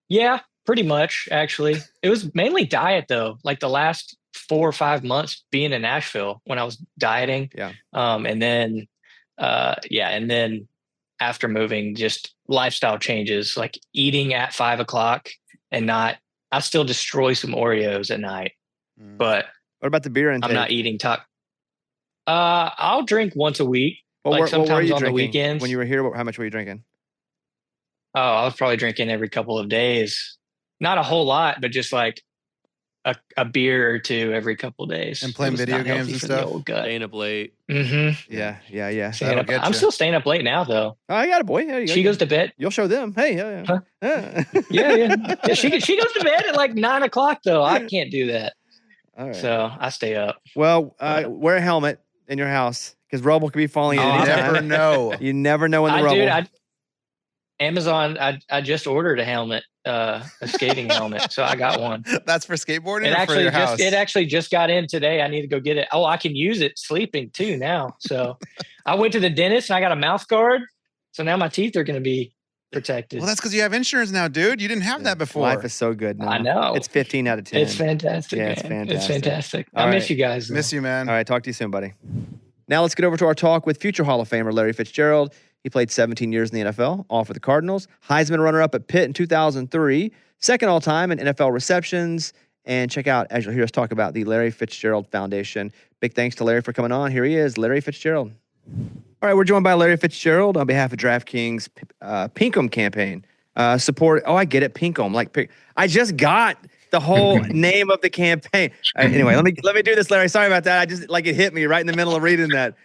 yeah, pretty much actually. It was mainly diet though. Like the last 4 or 5 months being in Nashville when I was dieting. Yeah. And then after moving, just lifestyle changes, like eating at 5 o'clock and not. I still destroy some Oreos at night, Mm. but What about the beer intake? I'm not eating I'll drink once a week. Well, like what were sometimes you on the drinking weekends. when you were here? How much were you drinking? Oh, I was probably drinking every couple of days. Not a whole lot, but just like a beer or two every couple of days. And playing It was video not games healthy and for the stuff? old gut. Staying up late. Mm-hmm. Yeah. That'll get I'm ya. still staying up late now, though. Oh, I got a boy. There you go. She goes to bed. You'll show them. Hey, yeah. Huh? Yeah. Yeah. She goes to bed at like 9 o'clock, though. I can't do that, All right. so I stay up. Well, wear a helmet in your house because rubble could be falling in Oh, any You time. never know. You never know when the rubble. Amazon. I just ordered a helmet, a skating helmet, so I got one. That's for skateboarding It or for actually your house? just got in today. I need to go get it. Oh, I can use it sleeping too now. So I went to the dentist and I got a mouth guard. So now my teeth are going to be protected. Well, that's because you have insurance now, dude. You didn't have that before. Life is so good now. I know. It's 15 out of 10. It's fantastic. Yeah, man. it's It's fantastic. fantastic. All I miss right. you guys. though. Miss you, man. All right, talk to you soon, buddy. Now let's get over to our talk with future Hall of Famer Larry Fitzgerald. He played 17 years in the NFL, all for the Cardinals. Heisman runner-up at Pitt in 2003, second all-time in NFL receptions. And check out, as you'll hear us talk about, the Larry Fitzgerald Foundation. Big thanks to Larry for coming on. Here he is, Larry Fitzgerald. All right, we're joined by Larry Fitzgerald on behalf of DraftKings Pinkham campaign. Support, I get it, Pinkham. I just got the whole name of the campaign. Anyway, let me do this, Larry. Sorry about that. I just it hit me right in the middle of reading that.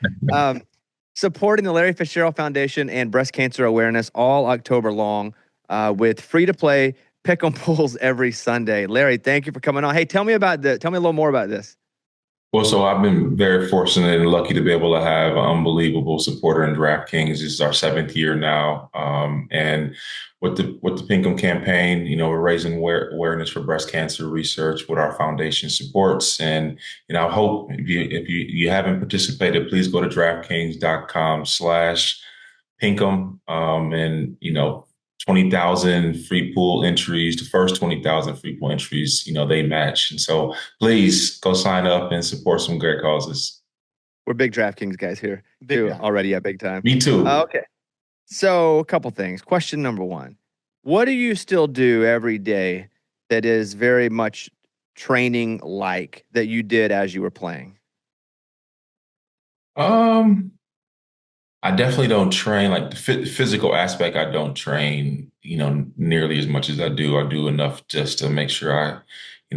Supporting the Larry Fitzgerald Foundation and breast cancer awareness all October long with free-to-play pick 'em pools every Sunday. Larry, thank you for coming on. Hey, tell me a little more about this. Well, so I've been very fortunate and lucky to be able to have an unbelievable supporter in DraftKings. This is our 7th year now, and with the Pinkham campaign, we're raising awareness for breast cancer research with our foundation supports. And I hope if you haven't participated, please go to DraftKings.com/Pinkham, and 20,000 free pool entries. The first 20,000 free pool entries, they match. And so please go sign up and support some great causes. We're big DraftKings guys here too, already. Yeah, big time. Me too. Okay. So a couple things. Question number one. What do you still do every day that is very much training like that you did as you were playing? I definitely don't train like the physical aspect. I don't train, nearly as much as I do. I do enough just to make sure I,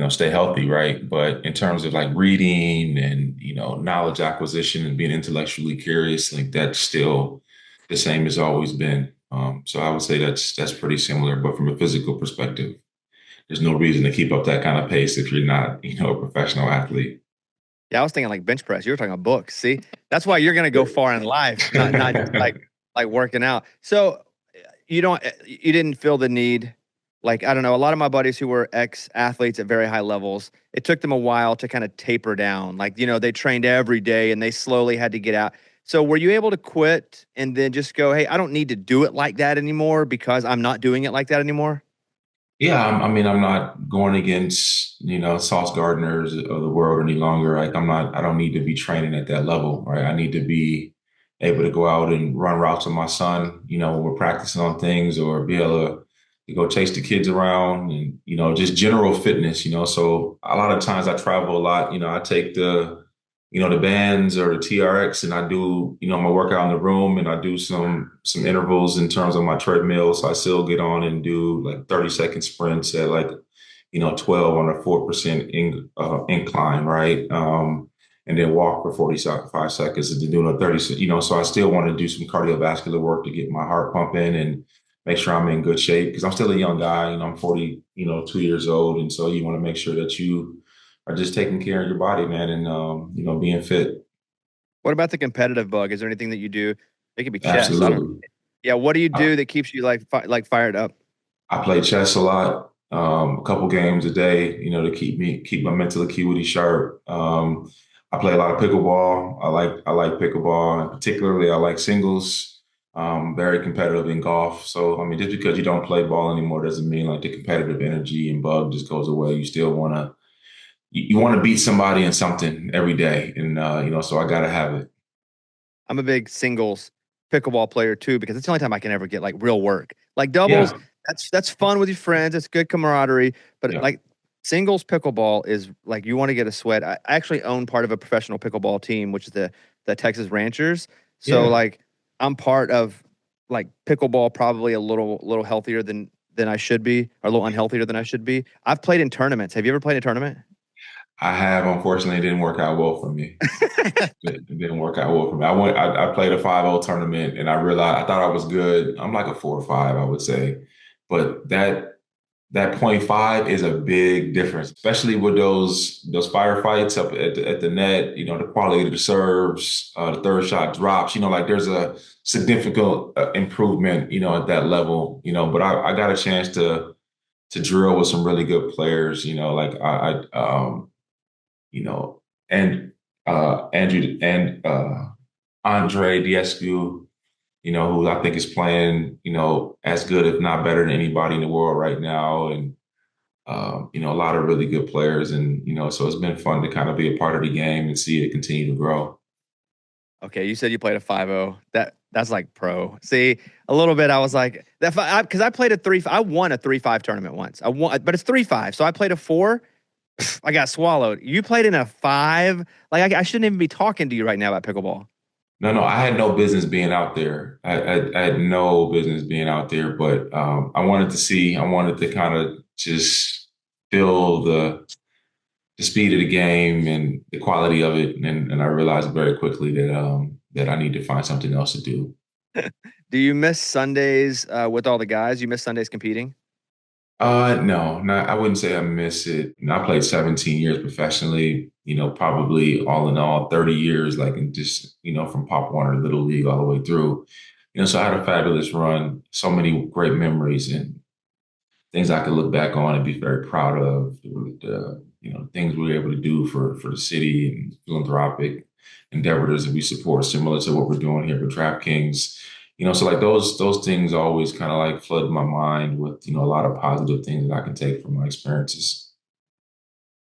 stay healthy, right? But in terms of like reading and, knowledge acquisition and being intellectually curious, like that's still the same as always been. So I would say that's pretty similar. But from a physical perspective, there's no reason to keep up that kind of pace if you're not, a professional athlete. Yeah, I was thinking like bench press. You were talking about books. See, that's why you're going to go far in life, not just like working out. So you didn't feel the need. Like, I don't know, a lot of my buddies who were ex-athletes at very high levels, it took them a while to kind of taper down. Like, they trained every day and they slowly had to get out. So were you able to quit and then just go, hey, I don't need to do it like that anymore because I'm not doing it like that anymore? Yeah, I'm not going against, Sauce Gardners of the world any longer. Like I don't need to be training at that level, right? I need to be able to go out and run routes with my son, when we're practicing on things, or be able to go chase the kids around and, just general fitness, So a lot of times I travel a lot, I take the bands or the TRX, and I do, my workout in the room, and I do some intervals in terms of my treadmill. So I still get on and do like 30-second sprints at like, 12 on a 4% incline, right? And then walk for 45 seconds and then do a 30, so I still want to do some cardiovascular work to get my heart pumping and make sure I'm in good shape, because I'm still a young guy, I'm 40, 2 years old. And so you want to make sure that you are just taking care of your body, man, and being fit. What about the competitive bug? Is there anything that you do? It could be chess. Absolutely. Yeah. What do you do that keeps you like fired up? I play chess a lot, a couple games a day, to keep my mental acuity sharp. I play a lot of pickleball. I like pickleball, and particularly I like singles. Very competitive in golf. So, just because you don't play ball anymore doesn't mean like the competitive energy and bug just goes away. You still want to beat somebody in something every day. And, so I got to have it. I'm a big singles pickleball player too, because it's the only time I can ever get like real work. Like doubles, that's fun with your friends. It's good camaraderie. But like singles pickleball is like, you want to get a sweat. I actually own part of a professional pickleball team, which is the Texas Ranchers. So like I'm part of like pickleball, probably a little healthier than I should be, or a little unhealthier than I should be. I've played in tournaments. Have you ever played in a tournament? I have. Unfortunately, it didn't work out well for me. It didn't work out well for me. I played a 5-0 tournament, and I realized I thought I was good. I'm like a 4 or 5, I would say. But that .5 is a big difference, especially with those firefights up at the net. The quality of the serves, the third shot drops. Like there's a significant improvement. At that level. But I got a chance to drill with some really good players. Like and Andrew and Andre Diescu, who I think is playing, as good, if not better than anybody in the world right now. And, a lot of really good players. And, so it's been fun to kind of be a part of the game and see it continue to grow. Okay. You said you played a 5-0. That's like pro. See, a little bit, I was like, because I played I won a 3-5 tournament once. I won, but it's 3-5. So I played a 4. I got swallowed. You played in a 5. Like I shouldn't even be talking to you right now about pickleball. No, I had no business being out there. I had no business being out there, but I wanted to kind of just feel the speed of the game and the quality of it, and I realized very quickly that I need to find something else to do. Do you miss Sundays with all the guys? You miss Sundays competing? No, not, I wouldn't say I miss it. I played 17 years professionally, probably all in all 30 years, like in just, from Pop Warner Little League all the way through. So I had a fabulous run, so many great memories and things I could look back on and be very proud of. Things we were able to do for the city and philanthropic endeavors that we support, similar to what we're doing here with DraftKings. So like those things always kind of like flood my mind with, a lot of positive things that I can take from my experiences.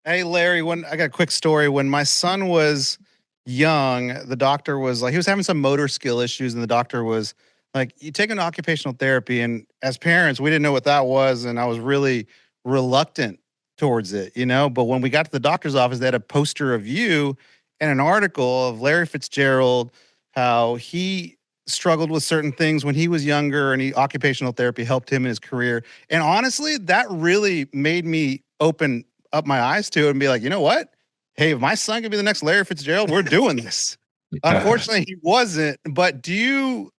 Hey, Larry, when I got a quick story. When my son was young, the doctor was like, he was having some motor skill issues, and the doctor was like, you take an occupational therapy. And as parents, we didn't know what that was. And I was really reluctant towards it. But when we got to the doctor's office, they had a poster of you and an article of Larry Fitzgerald, how he struggled with certain things when he was younger, and occupational therapy helped him in his career. And honestly, that really made me open up my eyes to it and be like, you know what? Hey, if my son could be the next Larry Fitzgerald, we're doing this. Unfortunately, he wasn't. But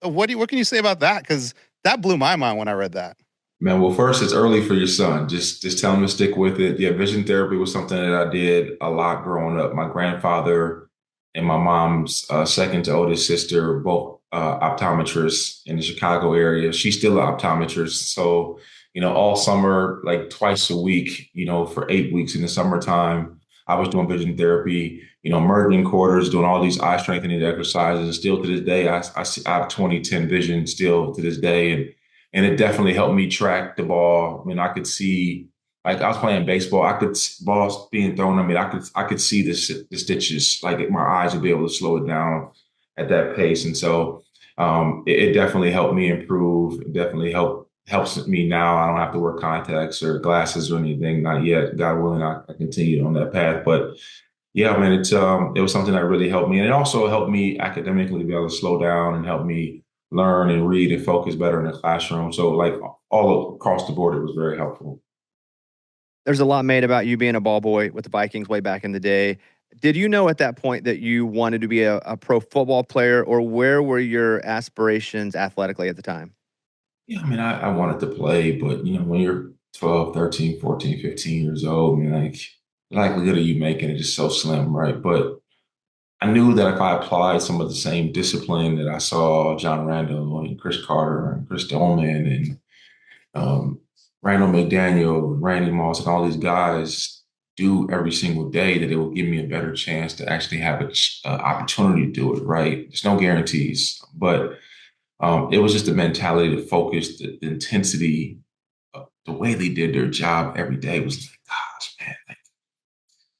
what can you say about that? Because that blew my mind when I read that. Man, well, first, it's early for your son. Just tell him to stick with it. Yeah, vision therapy was something that I did a lot growing up. My grandfather and my mom's second to oldest sister, both optometrists in the Chicago area. She's still an optometrist. So, all summer, like twice a week, for 8 weeks in the summertime, I was doing vision therapy, merging quarters, doing all these eye strengthening exercises. And still to this day, I have 20/10 vision still to this day. And it definitely helped me track the ball. I mean, I could see, like I was playing baseball, I could balls being thrown. I mean, I could see the stitches. Like my eyes would be able to slow it down at that pace. And so it definitely helped me improve. It definitely helps me now. I don't have to wear contacts or glasses or anything. Not yet. God willing, I continue on that path. But yeah, man, it was something that really helped me, and it also helped me academically be able to slow down and help me learn and read and focus better in the classroom. So like all across the board, it was very helpful. There's a lot made about you being a ball boy with the Vikings way back in the day. Did you know at that point that you wanted to be a pro football player, or where were your aspirations athletically at the time? Yeah, I mean, I wanted to play, but when you're 12, 13, 14, 15 years old, I mean, like the likelihood of you making it is so slim, right? But I knew that if I applied some of the same discipline that I saw John Randall and Chris Carter and Chris Dolman and um, Randall McDaniel, Randy Moss, and all these guys do every single day, that it will give me a better chance to actually have an opportunity to do it, right? There's no guarantees, but it was just the mentality, the focus, the intensity, the way they did their job every day was like, gosh, man, like,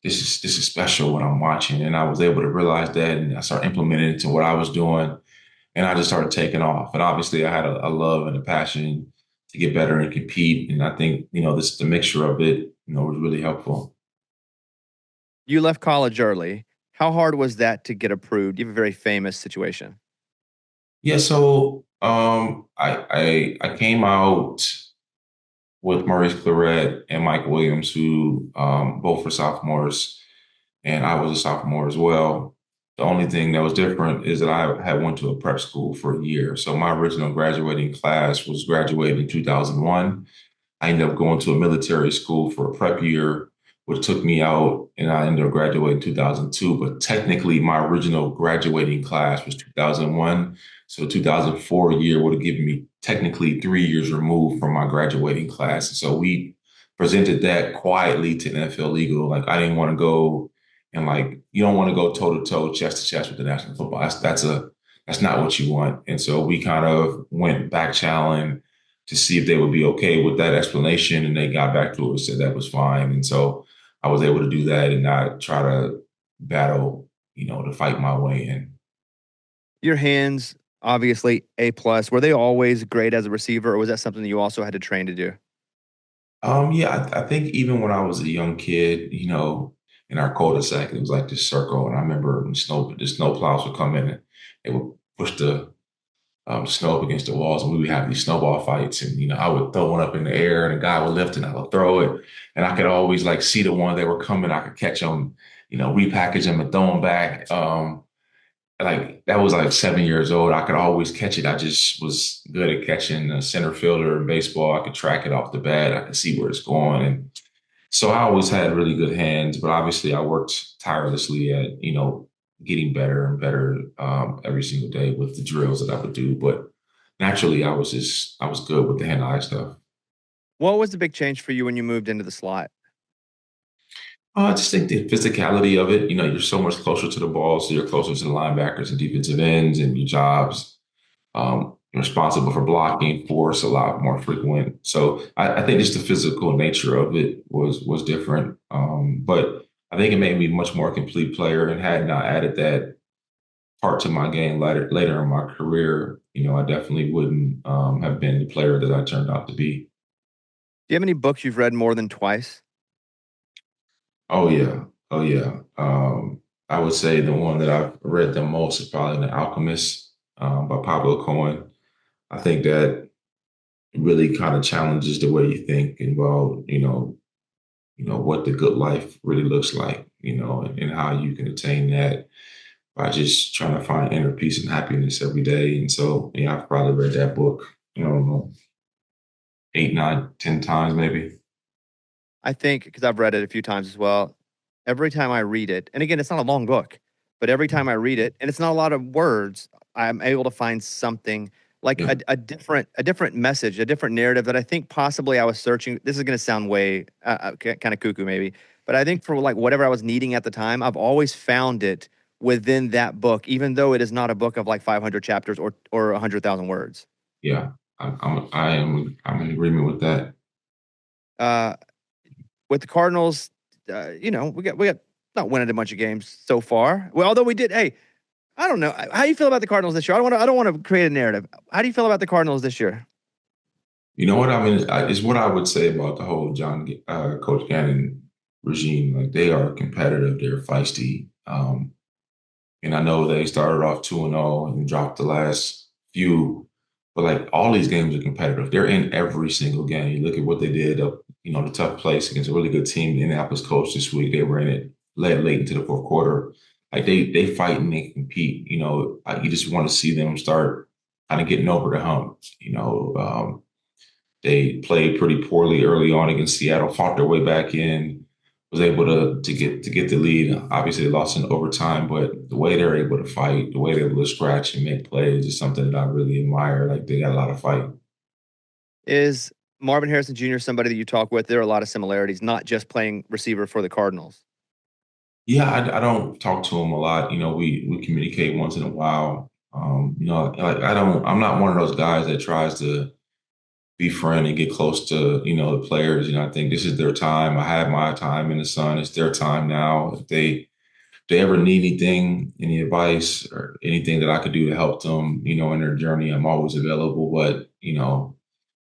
this is special what I'm watching. And I was able to realize that, and I started implementing it into what I was doing, and I just started taking off. And obviously, I had a love and a passion to get better and compete. And I think the mixture of it, was really helpful. You left college early. How hard was that to get approved? You have a very famous situation. Yeah, so I came out with Maurice Claret and Mike Williams, who both were sophomores, and I was a sophomore as well. The only thing that was different is that I had went to a prep school for a year. So my original graduating class was graduated in 2001. I ended up going to a military school for a prep year, which took me out, and I ended up graduating in 2002. But technically, my original graduating class was 2001. So 2004 year would have given me technically 3 years removed from my graduating class. So we presented that quietly to NFL Legal. Like I didn't want to go, and like you don't want to go toe to toe, chest to chest with the National Football. That's not what you want. And so we kind of went back challenge to see if they would be okay with that explanation. And they got back to us and said that was fine. And so I was able to do that and not try to battle, to fight my way in. Your hands, obviously A plus. Were they always great as a receiver, or was that something that you also had to train to do? Yeah, I think even when I was a young kid, in our cul-de-sac, it was like this circle. And I remember when the snow plows would come in and they would push the snow up against the walls, and we would have these snowball fights. And I would throw one up in the air, and a guy would lift, and I would throw it, and I could always like see the one that were coming. I could catch them, repackage them and throw them back. like that was like 7 years old. I could always catch it. I just was good at catching a center fielder in baseball. I could track it off the bat. I could see where it's going. And so I always had really good hands, but obviously I worked tirelessly at, getting better and better every single day with the drills that I would do. But naturally I was good with the hand-eye stuff. What was the big change for you when you moved into the slot? I just think the physicality of it, you're so much closer to the ball, so you're closer to the linebackers and defensive ends and your jobs. You're responsible for blocking, force a lot more frequent. So I think just the physical nature of it was different. But I think it made me a much more complete player, and had not added that part to my game later in my career, I definitely wouldn't have been the player that I turned out to be. Do you have any books you've read more than twice? Oh yeah. Oh yeah. I would say the one that I've read the most is probably The Alchemist by Pablo Cohen. I think that really kind of challenges the way you think about, what the good life really looks like, and how you can attain that by just trying to find inner peace and happiness every day. And so, I've probably read that book, I don't know, 8, 9, 10 times maybe. I think, because I've read it a few times as well, every time I read it, and again, it's not a long book, but every time I read it, and it's not a lot of words, I'm able to find something like Yeah. a different message, a different narrative that I think possibly I was searching. This is going to sound way kind of cuckoo maybe, but I think for like whatever I was needing at the time, I've always found it within that book, even though it is not a book of like 500 chapters or 100,000 words. Yeah. I'm in agreement with that. Uh, with the Cardinals, we got not winning a bunch of games so far. Well, although we did. Hey, I don't know how you feel about the Cardinals this year. I don't want to create a narrative. How do you feel about the Cardinals this year? You know what I mean? Is what I would say about the whole Coach Gannon regime. Like, they are competitive, they're feisty, and I know they started off 2-0 and dropped the last few, but like all these games are competitive. They're in every single game. You look at what they did up, the tough place against a really good team, the Indianapolis Colts this week. They were in it late into the fourth quarter. Like they fight and they compete. You just want to see them start kind of getting over the hump. They played pretty poorly early on against Seattle, fought their way back in, was able to get the lead. Obviously, they lost in overtime, but the way they're able to fight, the way they're able to scratch and make plays is something that I really admire. Like, they got a lot of fight. Is Marvin Harrison Jr. somebody that you talk with? There are a lot of similarities, not just playing receiver for the Cardinals. Yeah, I don't talk to him a lot. We communicate once in a while. Like I'm not one of those guys that tries to befriend and get close to, the players. I think this is their time. I had my time in the sun. It's their time now. If they ever need anything, any advice or anything that I could do to help them, in their journey, I'm always available. But,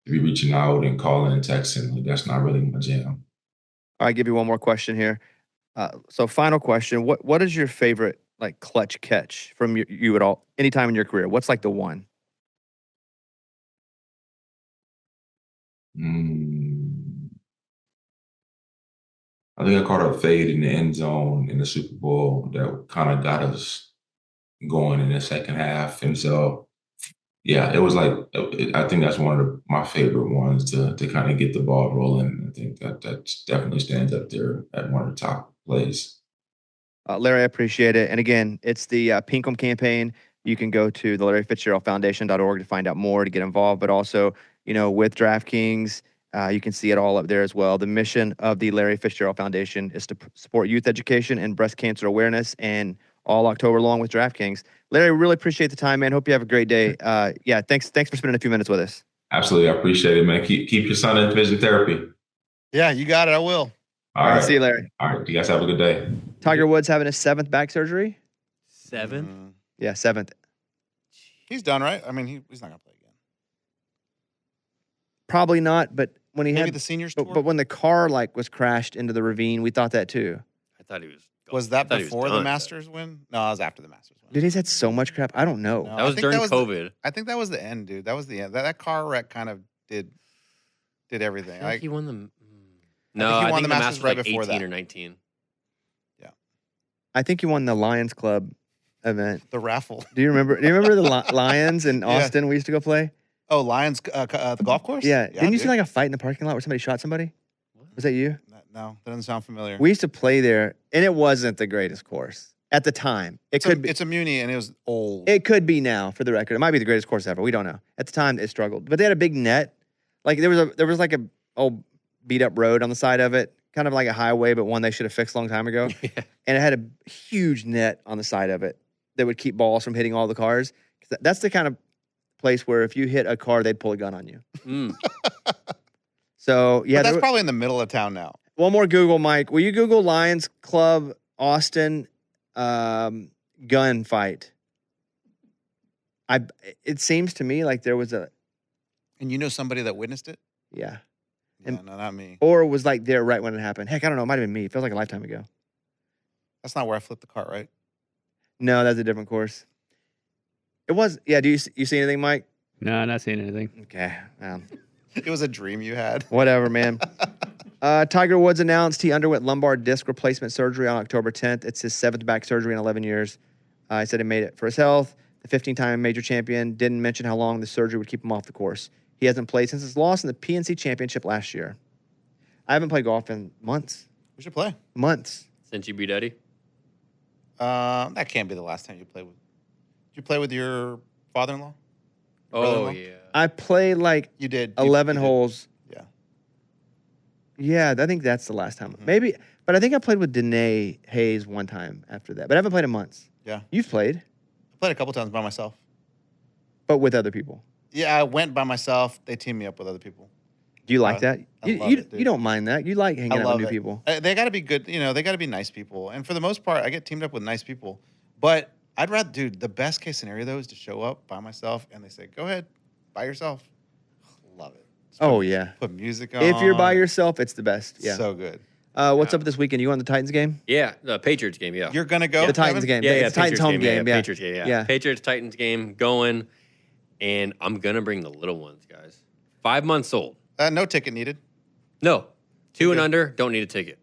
to be reaching out and calling and texting, like, that's not really my jam. All right, give you one more question here. So final question. What is your favorite like clutch catch from you at all, anytime in your career? What's like the one? Mm, I think I caught a fade in the end zone in the Super Bowl that kind of got us going in the second half. And so, yeah, it was like, I think that's one of my favorite ones to kind of get the ball rolling. I think that definitely stands up there at one of the top plays. Larry, I appreciate it. And again, it's the Pinkham campaign. You can go to the Larry Fitzgerald Foundation.org to find out more, to get involved, but also, with DraftKings, you can see it all up there as well. The mission of the Larry Fitzgerald Foundation is to support youth education and breast cancer awareness, and all October long with DraftKings. Larry, really appreciate the time, man. Hope you have a great day. Yeah, thanks for spending a few minutes with us. Absolutely. I appreciate it, man. Keep your son in vision therapy. Yeah, you got it. I will. All right, see you, Larry. All right. You guys have a good day. Tiger Woods having his 7th back surgery. 7th? Yeah, 7th. He's done, right? I mean, he's not gonna play again. Probably not, but when he Maybe had the seniors tour. but when the car was crashed into the ravine, we thought that too. I thought he was. Was that I thought he was before the done, Masters win? No, it was after the Masters win. Dude, he's had so much crap. I don't know. No. That was I think during that was COVID. I think that was the end, dude. That was the end. That car wreck kind of did everything. I feel like he won the. No, I he won think the Masters was right like before 18 that. or 19. I think he won the Lions Club event. The raffle. Do you remember? The Lions in Austin? We used to go play. Oh, Lions, the golf course? Yeah. Didn't you see dude. like a fight in the parking lot where somebody shot somebody? Was that you? No, that doesn't sound familiar. We used to play there, and it wasn't the greatest course at the time. It could be. It's a Muni, and it was old. It could be now, for the record. It might be the greatest course ever. We don't know. At the time, it struggled, but they had a big net. Like there was like a old beat up road on the side of it, kind of like a highway, but one they should have fixed a long time ago. Yeah. And it had a huge net on the side of it that would keep balls from hitting all the cars. That's the kind of place where if you hit a car, they'd pull a gun on you. Mm. So yeah, But that's probably in the middle of town now. one more Google, Mike. Will you Google Lions Club Austin gun fight? It seems to me like there was a And you know somebody that witnessed it? yeah, Yeah, And- no, not me. or was like there right when it happened. Heck, I don't know. It might have been me. It feels like a lifetime ago. That's not where I flipped the cart, right? No, that's a different course. It was. Yeah. Do you see anything, Mike? No, not seeing anything. Okay. It was a dream you had. Whatever, man. Tiger Woods announced he underwent lumbar disc replacement surgery on October 10th. It's his 7th back surgery in 11 years. He said he made it for his health. The 15-time major champion didn't mention how long the surgery would keep him off the course. He hasn't played since his loss in the PNC Championship last year. I haven't played golf in months. We should play. Months. Since you beat Eddie? That can't be the last time you played with. Did you play with your father-in-law? Oh, brother-in-law? yeah. I played like You did. 11 you did. holes. Yeah. Yeah, I think that's the last time. Mhm. Maybe, but I think I played with Danae Hayes one time after that. But I haven't played in months. Yeah. You've played, I played a couple times by myself. but with other people. Yeah, I went by myself. They teamed me up with other people. Do you like that? I You, love you, it, dude. you don't mind that. You like hanging I out with love new it. people. They got to be good. You know, they got to be nice people. And for the most part, I get teamed up with nice people. But I'd rather, dude, the best case scenario, though, is to show up by myself and they say, go ahead, by yourself. Love it. Just Oh, yeah. Put music on. If you're by yourself, it's the best. Yeah. So good. What's up this weekend? You on the Titans game? Yeah, the Patriots game, yeah. You're going to go? The Titans Kevin? game. Yeah, It's Titans home game. Yeah. Patriots game, yeah. Yeah. Patriots Titans game going, and I'm gonna bring the little ones, guys. 5 months old. No ticket needed. No, 2 and Okay. under don't need a ticket.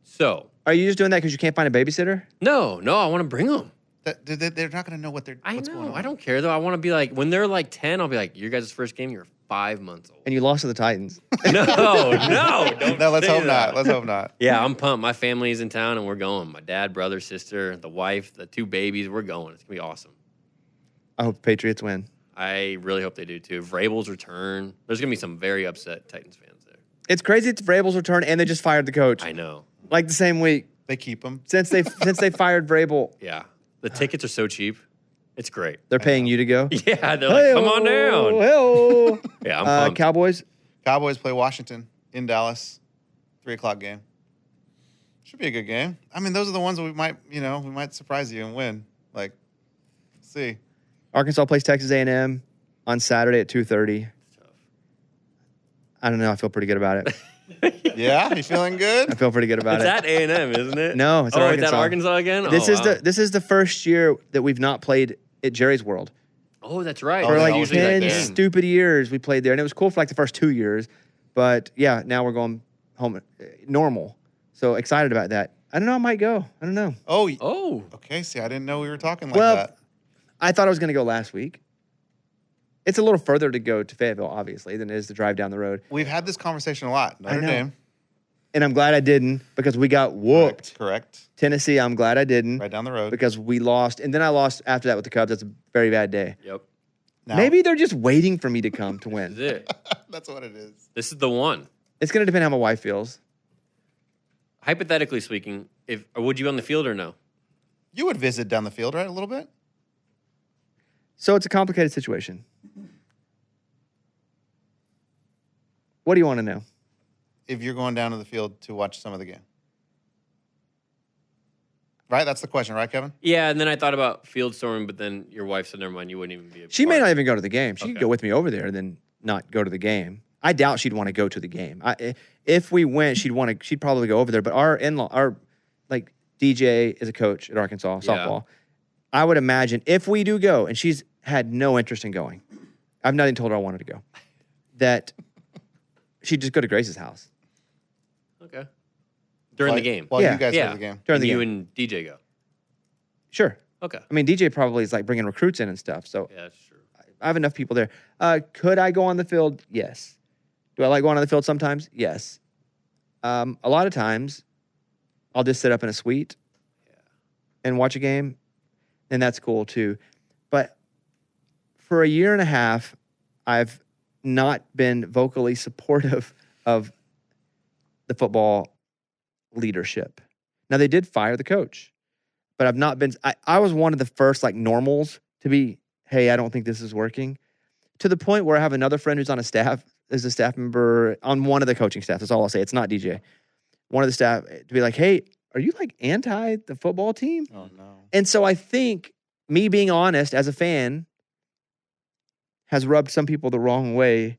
So Are you just doing that because you can't find a babysitter? no, I want to bring them. They're not going to know what's I going know. on. I don't care though. I want to be like when they're like 10. I'll be like, your guys' first game. You're 5 months old. And you lost to the Titans. No, don't No, let's say hope that. not. Let's hope not. Yeah, I'm pumped. My family's in town and we're going. My dad, brother, sister, the wife, the 2 babies. We're going. It's gonna be awesome. I hope the Patriots win. I really hope they do too. Vrabel's return. There's gonna be some very upset Titans fans there. It's crazy. It's Vrabel's return, and they just fired the coach I know. like the same week They keep them. since they fired Vrabel. Yeah, the tickets are so cheap. It's great. They're paying you to go. Yeah, they're like, come on down. Hey-o. Yeah, I'm pumped. Cowboys. Cowboys play Washington in Dallas. 3:00 game. Should be a good game. I mean, those are the ones that we might surprise you and win. Like, let's see. Arkansas plays Texas A&M on Saturday at 2:30. I don't know. I feel pretty good about it. Yeah, you feeling I good? feel pretty good about It's it. at A&M, isn't it? No, it's at It's Arkansas. at Arkansas again. This Oh, is wow. this is the first year that we've not played at Jerry's World. Oh, that's right. For they like always do that 10 game. stupid years we played there. And it was cool for like the first 2 years. But yeah, now we're going home normal. So excited about that. I don't know. I might go. I don't know. Oh, Oh, okay. See, I didn't know we were talking like Well, that. I thought I was going to go last week. It's a little further to go to Fayetteville, obviously, than it is to drive down the road. We've had this conversation a lot. Notre know. Dame. And I'm glad I didn't because we got whooped. Correct. Tennessee, I'm glad I didn't Right down the road. because we lost. And then I lost after that with the Cubs. That's a very bad day. yep. Now- Maybe they're just waiting for me to come to This is win. it. That's what it is. This is the one. It's going to depend how my wife feels. Hypothetically speaking, would you be on the field or no? You would visit down the field, right? A little bit? So it's a complicated situation. What do you want to know? If you're going down to the field to watch some of the game. Right? That's the question, right, Kevin? Yeah, and then I thought about field storming, but then your wife said, never mind, you wouldn't even be a She may part. not even go to the game. She could Okay. go with me over there and then not go to the game. I doubt she'd want to go to the game. If we went, she'd probably go over there. But our like DJ is a coach at Arkansas Yeah. softball. I would imagine if we do go, and she's had no interest in going, I've not even told her I wanted to go, that she'd just go to Grace's house Okay. During the game. While Yeah. you guys Yeah. go to the game. during And the you game. and DJ go. Sure. Okay. I mean, DJ probably is like bringing recruits in and stuff. So Yeah, that's true. I have enough people there. Could I go on the field? Yes. Do I like going on the field sometimes? Yes. A lot of times, I'll just sit up in a suite and watch a game, and that's cool too. But for a year and a half, I've not been vocally supportive of the football leadership. Now, they did fire the coach, but I've not been. I was one of the first like normals to be, hey, I don't think this is working, to the point where I have another friend who's on a staff, is a staff member on one of the coaching staff. That's all I'll say. It's not DJ. One of the staff to be like, hey, are you like anti the football team? Oh no. And so I think me being honest as a fan has rubbed some people the wrong way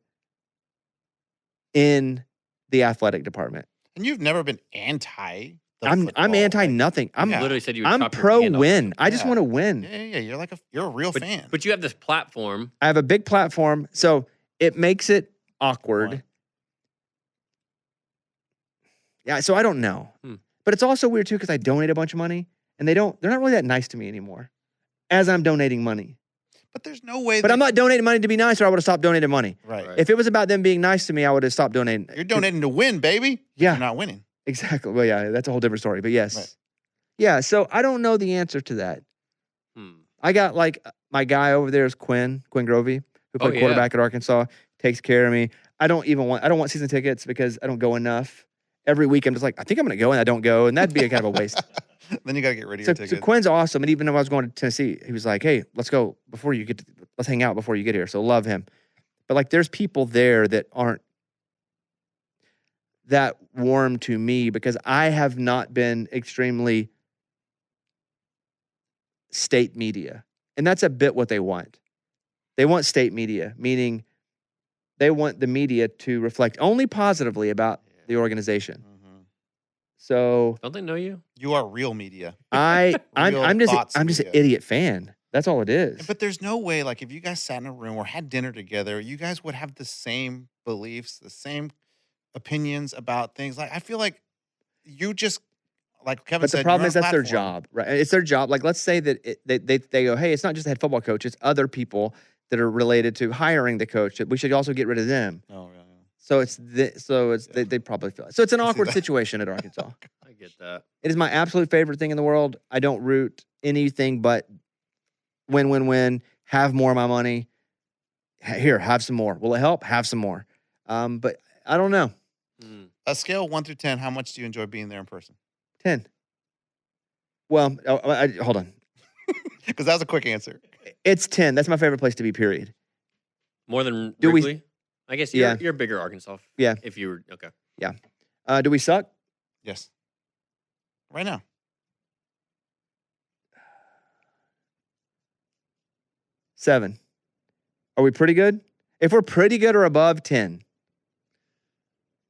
in the athletic department. And you've never been anti. I'm anti nothing. I'm You literally said you would I'm chop your pro hand off. win. I just Yeah. want to win. Yeah. You're a real fan. But you have this platform. I have a big platform, so it makes it awkward. Why? Yeah, so I don't know. But it's also weird too because I donate a bunch of money and they're not really that nice to me anymore as I'm donating money. But there's no way. But I'm not donating money to be nice or I would have stopped donating money. Right. Right. If it was about them being nice to me, I would have stopped donating. You're donating to win, baby. Yeah. You're not winning. Exactly. Well, yeah, that's a whole different story. But yes. Right. Yeah, so I don't know the answer to that. Hmm. I got like my guy over there is Quinn Grovey, who played yeah. quarterback at Arkansas, takes care of me. I don't want season tickets because I don't go enough. Every week I'm just like, I think I'm going to go and I don't go. And that'd be a kind of a waste. Then you got to get rid of So your tickets. Quinn's awesome. And even though I was going to Tennessee, he was like, hey, let's go before you get let's hang out before you get here. So love him. But like there's people there that aren't that warm to me because I have not been extremely state media. And that's a bit what they want. They want state media, meaning they want the media to reflect only positively about the organization. Mhm. So Don't they know you? You are real media. I'm Real thoughts just an media. idiot fan. That's all it is. But there's no way, like, if you guys sat in a room or had dinner together, you guys would have the same beliefs, the same opinions about things. Like, I feel like you just, like Kevin But said, the problem you're is on a that's their platform. job, right? It's their job. Like, let's say that they go, hey, it's not just the head football coach; it's other people that are related to hiring the coach. We should also get rid of them. Oh, yeah. So they probably feel it. So it's an I see awkward that. situation at Arkansas. I get that. It is my absolute favorite thing in the world. I don't root anything but win. Have more of my money. Here, have some more. Will it help? Have some more. But I don't know. Hmm. A scale of 1 through 10, how much do you enjoy being there in person? 10. Well, hold on. Because that was a quick answer. It's 10. That's my favorite place to be, period. More than Do we- Wrigley? I guess Yeah. you're bigger Arkansas. Yeah. If you were okay. Do we suck? Yes. Right now. 7. Are we pretty good? If we're pretty good or above, 10.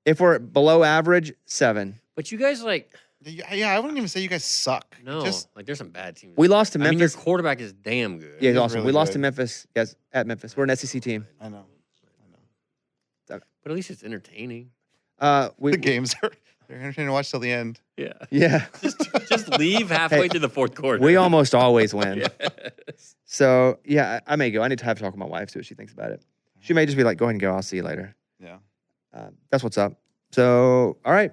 If we're below average, 7. But you guys like Yeah, I wouldn't even say you guys suck. no, Just like there's some bad teams. We lost to I mean, your Memphis. quarterback is damn good. Yeah, he's He's awesome. really We lost good. to Memphis. Yes, at Memphis. We're an SEC team. I know. But at least it's entertaining. The games are they're entertaining to watch till the end. Yeah. Yeah. Just leave halfway Hey, through the fourth quarter. We almost always win. Yes. So, yeah, I may go. I need to have a talk with my wife, see what she thinks about it. She may just be like, go ahead and go. I'll see you later. Yeah. That's what's up. So, all right.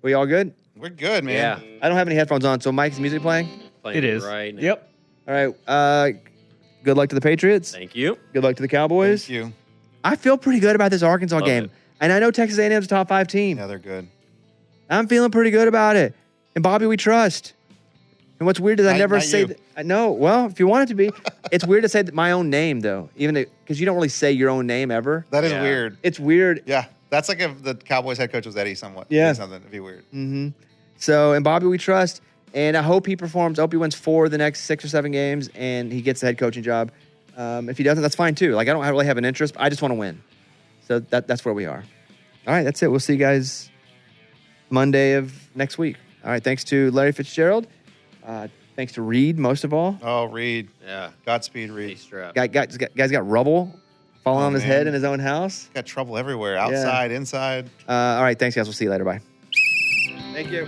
We all good? We're good, man. Yeah. I don't have any headphones on. So, Mike's music playing? Playing It is. right now. Yep. All right. Good luck to the Patriots. Thank you. Good luck to the Cowboys. Thank you. I feel pretty good about this Arkansas Love game. it. And I know Texas A&M's a top 5 team. Yeah, they're good. I'm feeling pretty good about it. And Bobby, we trust. And what's weird is I never not say you. that. I know. Well, if you want it to be, it's weird to say my own name though, even because you don't really say your own name ever. That is Yeah. weird. It's weird. Yeah. That's like if the Cowboys head coach was Eddie somewhat. Yeah. Something. It'd be weird. Mm-hmm. So, and Bobby, we trust. And I hope he performs. I hope he wins 4 of the next 6 or 7 games and he gets the head coaching job. If he doesn't, that's fine too. Like, I don't really have an interest. I just want to win. So that's where we are. All right, that's it. We'll see you guys Monday of next week. All right, thanks to Larry Fitzgerald. Thanks to Reid, most of all. Oh, Reid. Yeah. Godspeed, Stay Reid. strapped. Guy's got rubble falling Oh, on his man. head in his own house. Got trouble everywhere. Outside, inside. All right, thanks, guys. We'll see you later. Bye. Thank you.